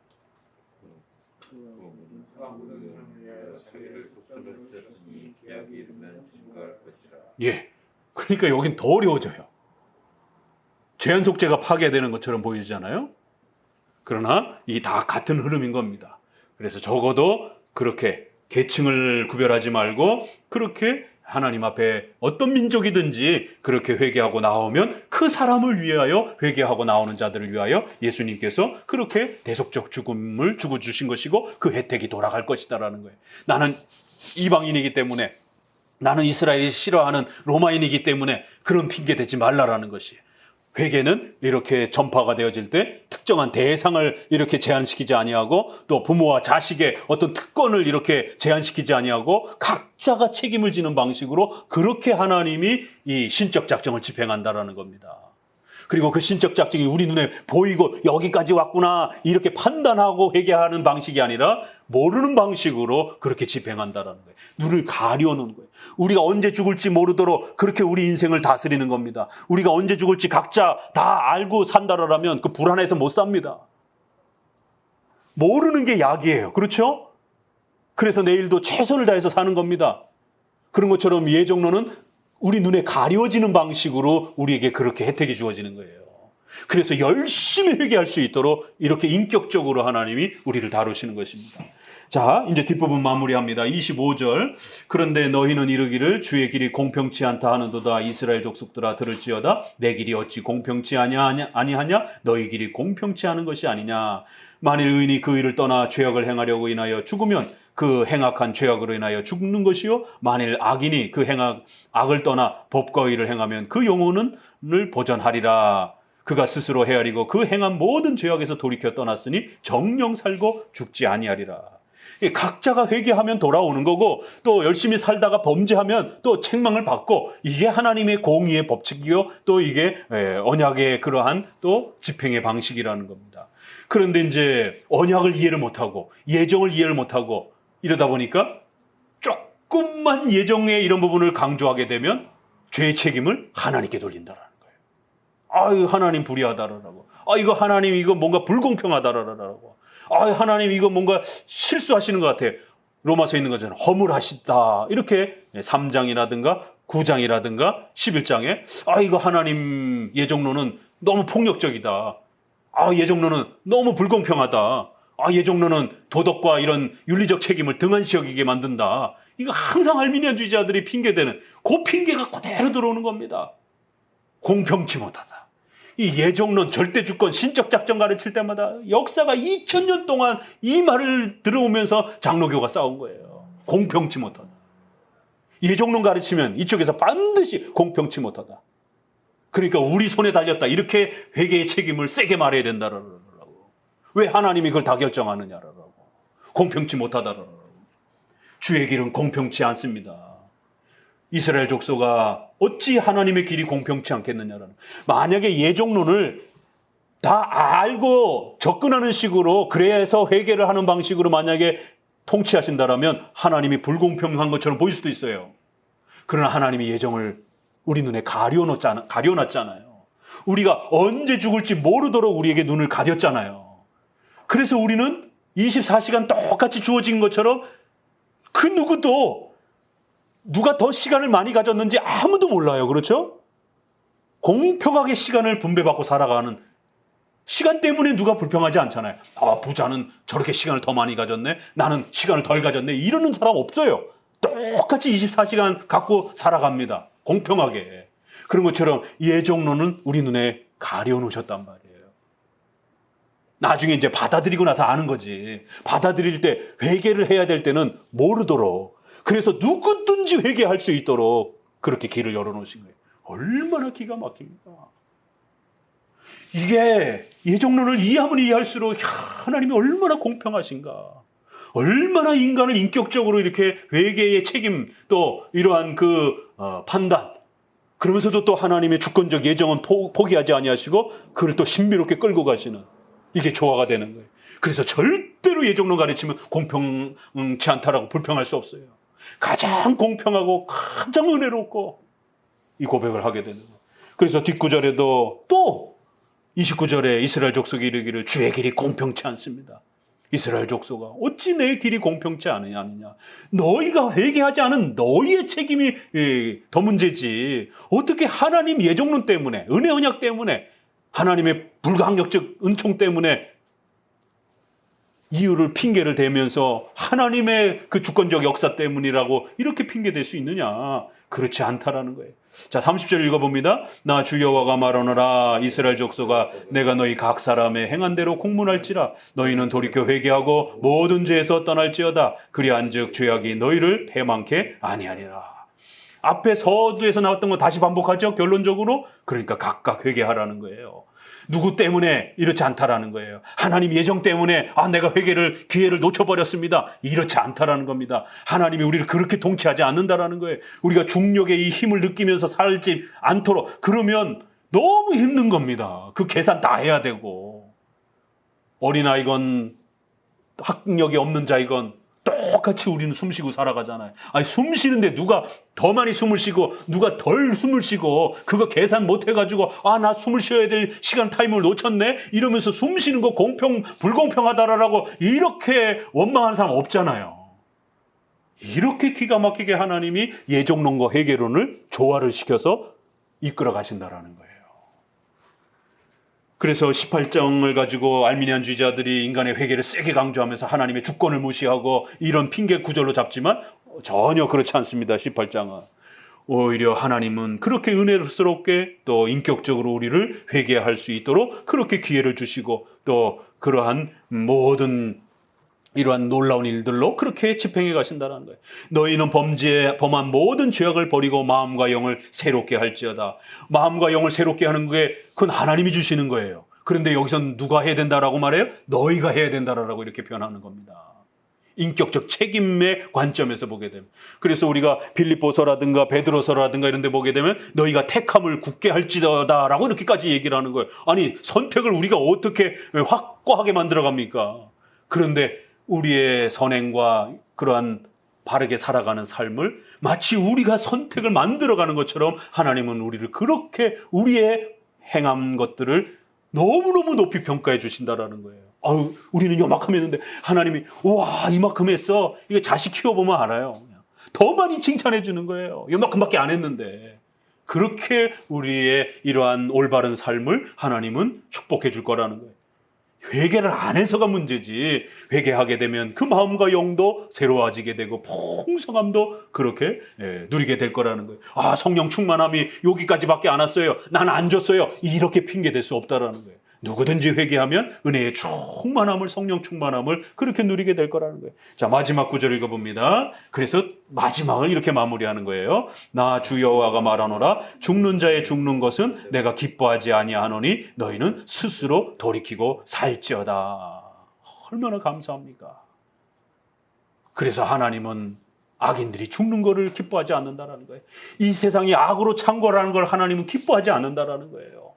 예, 그러니까 여긴 더 어려워져요. 죄안속죄가 파괴되는 것처럼 보이잖아요. 그러나 이게 다 같은 흐름인 겁니다. 그래서 적어도 그렇게 계층을 구별하지 말고 그렇게 하나님 앞에 어떤 민족이든지 그렇게 회개하고 나오면 그 사람을 위하여 회개하고 나오는 자들을 위하여 예수님께서 그렇게 대속적 죽음을 주고 주신 것이고 그 혜택이 돌아갈 것이다라는 거예요. 나는 이방인이기 때문에, 나는 이스라엘이 싫어하는 로마인이기 때문에 그런 핑계 대지 말라라는 것이에요. 회개는 이렇게 전파가 되어질 때 특정한 대상을 이렇게 제한시키지 아니하고 또 부모와 자식의 어떤 특권을 이렇게 제한시키지 아니하고 각자가 책임을 지는 방식으로 그렇게 하나님이 이 신적 작정을 집행한다라는 겁니다. 그리고 그 신적 작정이 우리 눈에 보이고 여기까지 왔구나 이렇게 판단하고 회개하는 방식이 아니라 모르는 방식으로 그렇게 집행한다라는 거예요. 눈을 가려놓는 거예요. 우리가 언제 죽을지 모르도록 그렇게 우리 인생을 다스리는 겁니다. 우리가 언제 죽을지 각자 다 알고 산다라면 그 불안해서 못 삽니다. 모르는 게 약이에요. 그렇죠? 그래서 내일도 최선을 다해서 사는 겁니다. 그런 것처럼 예정론은 우리 눈에 가려지는 방식으로 우리에게 그렇게 혜택이 주어지는 거예요. 그래서 열심히 회개할 수 있도록 이렇게 인격적으로 하나님이 우리를 다루시는 것입니다. 자, 이제 뒷부분 마무리합니다. 25절. 그런데 너희는 이르기를 주의 길이 공평치 않다 하는도다. 이스라엘 족속들아 들을지어다. 내 길이 어찌 공평치 아니하냐? 너희 길이 공평치 않은 것이 아니냐? 만일 의인이 그 일을 떠나 죄악을 행하려고 인하여 죽으면 그 행악한 죄악으로 인하여 죽는 것이요, 만일 악인이 그 악을 떠나 법과 의를 행하면 그 영혼을 보전하리라. 그가 스스로 헤아리고 그 행한 모든 죄악에서 돌이켜 떠났으니 정령 살고 죽지 아니하리라. 각자가 회개하면 돌아오는 거고 또 열심히 살다가 범죄하면 또 책망을 받고, 이게 하나님의 공의의 법칙이요, 또 이게 언약의 그러한 또 집행의 방식이라는 겁니다. 그런데 이제 언약을 이해를 못하고 예정을 이해를 못하고 이러다 보니까 조금만 예정의 이런 부분을 강조하게 되면 죄의 책임을 하나님께 돌린다라는 거예요. 아유, 하나님 불의하다라고. 이거 하나님 이거 뭔가 불공평하다라고. 하나님 이거 뭔가 실수하시는 것 같아요. 로마서에 있는 것처럼 허물하시다. 이렇게 3장이라든가 9장이라든가 11장에 이거 하나님 예정론은 너무 폭력적이다. 예정론은 너무 불공평하다. 예정론은 도덕과 이런 윤리적 책임을 등한시 여기게 만든다. 이거 항상 알미니안주의자들이 핑계대는 그 핑계가 그대로 들어오는 겁니다. 공평치 못하다. 이 예정론, 절대주권, 신적 작정 가르칠 때마다 역사가 2000년 동안 이 말을 들어오면서 장로교가 싸운 거예요. 공평치 못하다. 예정론 가르치면 이쪽에서 반드시 공평치 못하다. 그러니까 우리 손에 달렸다. 이렇게 회개의 책임을 세게 말해야 된다라고. 왜 하나님이 그걸 다 결정하느냐라고. 공평치 못하다라고. 주의 길은 공평치 않습니다. 이스라엘 족속아 어찌 하나님의 길이 공평치 않겠느냐라는. 만약에 예정론을 다 알고 접근하는 식으로 그래서 회개를 하는 방식으로 만약에 통치하신다라면 하나님이 불공평한 것처럼 보일 수도 있어요. 그러나 하나님이 예정을 우리 눈에 가려놨잖아요. 우리가 언제 죽을지 모르도록 우리에게 눈을 가렸잖아요. 그래서 우리는 24시간 똑같이 주어진 것처럼 그 누구도 누가 더 시간을 많이 가졌는지 아무도 몰라요. 그렇죠? 공평하게 시간을 분배받고 살아가는, 시간 때문에 누가 불평하지 않잖아요. 부자는 저렇게 시간을 더 많이 가졌네, 나는 시간을 덜 가졌네, 이러는 사람 없어요. 똑같이 24시간 갖고 살아갑니다. 공평하게. 그런 것처럼 예정론은 우리 눈에 가려놓으셨단 말이에요. 나중에 이제 받아들이고 나서 아는 거지. 받아들일 때, 회개를 해야 될 때는 모르도록, 그래서 누구든지 회개할 수 있도록 그렇게 길을 열어놓으신 거예요. 얼마나 기가 막힙니까? 이게 예정론을 이해하면 이해할수록 하나님이 얼마나 공평하신가, 얼마나 인간을 인격적으로 이렇게 회개의 책임, 또 이러한 판단, 그러면서도 또 하나님의 주권적 예정은 포기하지 아니하시고 그를 또 신비롭게 끌고 가시는, 이게 조화가 되는 거예요. 그래서 절대로 예정론 가르치면 공평치 않다라고 불평할 수 없어요. 가장 공평하고 가장 은혜롭고 이 고백을 하게 되는 거예요. 그래서 뒷구절에도 또 29절에 이스라엘 족속이 이르기를 주의 길이 공평치 않습니다. 이스라엘 족속아, 어찌 내 길이 공평치 않으냐. 너희가 회개하지 않은 너희의 책임이 더 문제지. 어떻게 하나님 예정론 때문에, 은혜 언약 때문에, 하나님의 불가항력적 은총 때문에 이유를, 핑계를 대면서 하나님의 그 주권적 역사 때문이라고 이렇게 핑계댈 수 있느냐. 그렇지 않다라는 거예요. 자, 30절 읽어봅니다. 나 주 여호와가 말하노라. 이스라엘 족속아, 내가 너희 각 사람의 행한 대로 공문할지라. 너희는 돌이켜 회개하고 모든 죄에서 떠날지어다. 그리한즉 죄악이 너희를 패망케 아니하리라. 앞에 서두에서 나왔던 거 다시 반복하죠. 결론적으로. 그러니까 각각 회개하라는 거예요. 누구 때문에 이렇지 않다라는 거예요. 하나님 예정 때문에 내가 기회를 놓쳐버렸습니다, 이렇지 않다라는 겁니다. 하나님이 우리를 그렇게 통치하지 않는다라는 거예요. 우리가 중력의 이 힘을 느끼면서 살지 않도록, 그러면 너무 힘든 겁니다. 그 계산 다 해야 되고, 어린아이건 학력이 없는 자이건 똑같이 우리는 숨 쉬고 살아가잖아요. 숨 쉬는데 누가 더 많이 숨을 쉬고 누가 덜 숨을 쉬고 그거 계산 못 해가지고 나 숨을 쉬어야 될 시간 타임을 놓쳤네 이러면서 숨 쉬는 거 불공평하다라고 이렇게 원망하는 사람 없잖아요. 이렇게 기가 막히게 하나님이 예정론과 회개론을 조화를 시켜서 이끌어 가신다라는 거예요. 그래서 18장을 가지고 알미니안주의자들이 인간의 회개를 세게 강조하면서 하나님의 주권을 무시하고 이런 핑계 구절로 잡지만 전혀 그렇지 않습니다. 18장은 오히려 하나님은 그렇게 은혜스럽게 또 인격적으로 우리를 회개할 수 있도록 그렇게 기회를 주시고, 또 그러한 모든 이러한 놀라운 일들로 그렇게 집행해 가신다는 거예요. 너희는 범한 모든 죄악을 버리고 마음과 영을 새롭게 할지어다. 마음과 영을 새롭게 하는 게 그건 하나님이 주시는 거예요. 그런데 여기서는 누가 해야 된다라고 말해요? 너희가 해야 된다라고 이렇게 표현하는 겁니다. 인격적 책임의 관점에서 보게 되면. 그래서 우리가 빌립보서라든가 베드로서라든가 이런 데 보게 되면 너희가 택함을 굳게 할지어다라고 이렇게까지 얘기를 하는 거예요. 아니, 선택을 우리가 어떻게 확고하게 만들어 갑니까? 그런데 우리의 선행과 그러한 바르게 살아가는 삶을 마치 우리가 선택을 만들어가는 것처럼 하나님은 우리를 그렇게 우리의 행한 것들을 너무너무 높이 평가해 주신다라는 거예요. 우리는 요만큼 했는데 하나님이 우와 이만큼 했어. 이거 자식 키워보면 알아요. 더 많이 칭찬해 주는 거예요. 요만큼밖에 안 했는데. 그렇게 우리의 이러한 올바른 삶을 하나님은 축복해 줄 거라는 거예요. 회개를 안 해서가 문제지, 회개하게 되면 그 마음과 영도 새로워지게 되고 풍성함도 그렇게 누리게 될 거라는 거예요. 성령 충만함이 여기까지밖에 안 왔어요, 난 안 줬어요, 이렇게 핑계댈 수 없다라는 거예요. 누구든지 회개하면 은혜의 충만함을, 성령 충만함을 그렇게 누리게 될 거라는 거예요. 자, 마지막 구절 읽어봅니다. 그래서 마지막을 이렇게 마무리하는 거예요. 나 주 여호와가 말하노라. 죽는 자의 죽는 것은 내가 기뻐하지 아니하노니 너희는 스스로 돌이키고 살지어다. 얼마나 감사합니까? 그래서 하나님은 악인들이 죽는 것을 기뻐하지 않는다라는 거예요. 이 세상이 악으로 창궐하는 걸 하나님은 기뻐하지 않는다라는 거예요.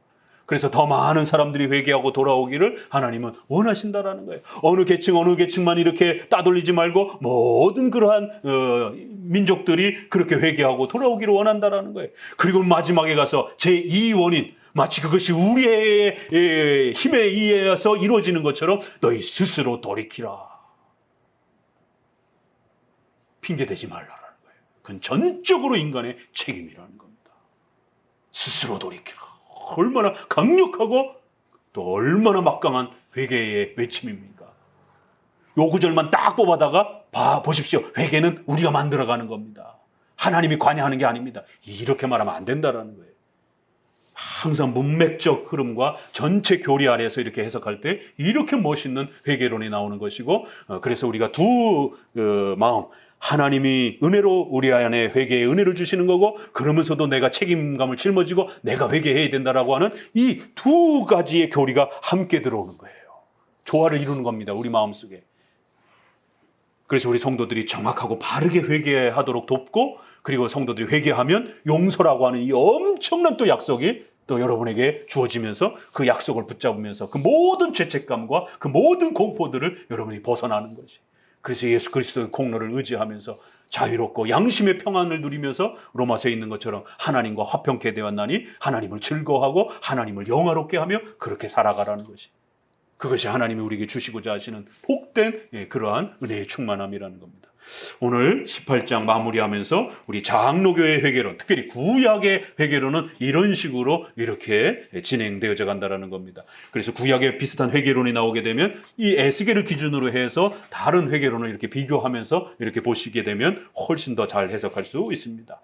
그래서 더 많은 사람들이 회개하고 돌아오기를 하나님은 원하신다라는 거예요. 어느 계층만 이렇게 따돌리지 말고 모든 그러한 민족들이 그렇게 회개하고 돌아오기를 원한다라는 거예요. 그리고 마지막에 가서 제2 원인, 마치 그것이 우리의 힘에 의해서 이루어지는 것처럼 너희 스스로 돌이키라. 핑계대지 말라라는 거예요. 그건 전적으로 인간의 책임이라는 겁니다. 스스로 돌이키라. 얼마나 강력하고 또 얼마나 막강한 회개의 외침입니까? 요 구절만 딱 뽑아다가 보십시오. 회개는 우리가 만들어가는 겁니다. 하나님이 관여하는 게 아닙니다. 이렇게 말하면 안 된다라는 거예요. 항상 문맥적 흐름과 전체 교리 아래에서 이렇게 해석할 때 이렇게 멋있는 회개론이 나오는 것이고, 그래서 우리가 두 마음, 하나님이 은혜로 우리 안에 회개의 은혜를 주시는 거고, 그러면서도 내가 책임감을 짊어지고 내가 회개해야 된다라고 하는 이 두 가지의 교리가 함께 들어오는 거예요. 조화를 이루는 겁니다. 우리 마음속에. 그래서 우리 성도들이 정확하고 바르게 회개하도록 돕고, 그리고 성도들이 회개하면 용서라고 하는 이 엄청난 또 약속이 또 여러분에게 주어지면서 그 약속을 붙잡으면서 그 모든 죄책감과 그 모든 공포들을 여러분이 벗어나는 것이. 그래서 예수 그리스도의 공로를 의지하면서 자유롭고 양심의 평안을 누리면서 로마서에 있는 것처럼 하나님과 화평케 되었나니 하나님을 즐거워하고 하나님을 영화롭게 하며 그렇게 살아가라는 것이. 그것이 하나님이 우리에게 주시고자 하시는 복된 그러한 은혜의 충만함이라는 겁니다. 오늘 18장 마무리하면서 우리 장로교의 회개론, 특별히 구약의 회개론은 이런 식으로 이렇게 진행되어져 간다는 겁니다. 그래서 구약에 비슷한 회개론이 나오게 되면 이 에스겔을 기준으로 해서 다른 회개론을 이렇게 비교하면서 이렇게 보시게 되면 훨씬 더 잘 해석할 수 있습니다.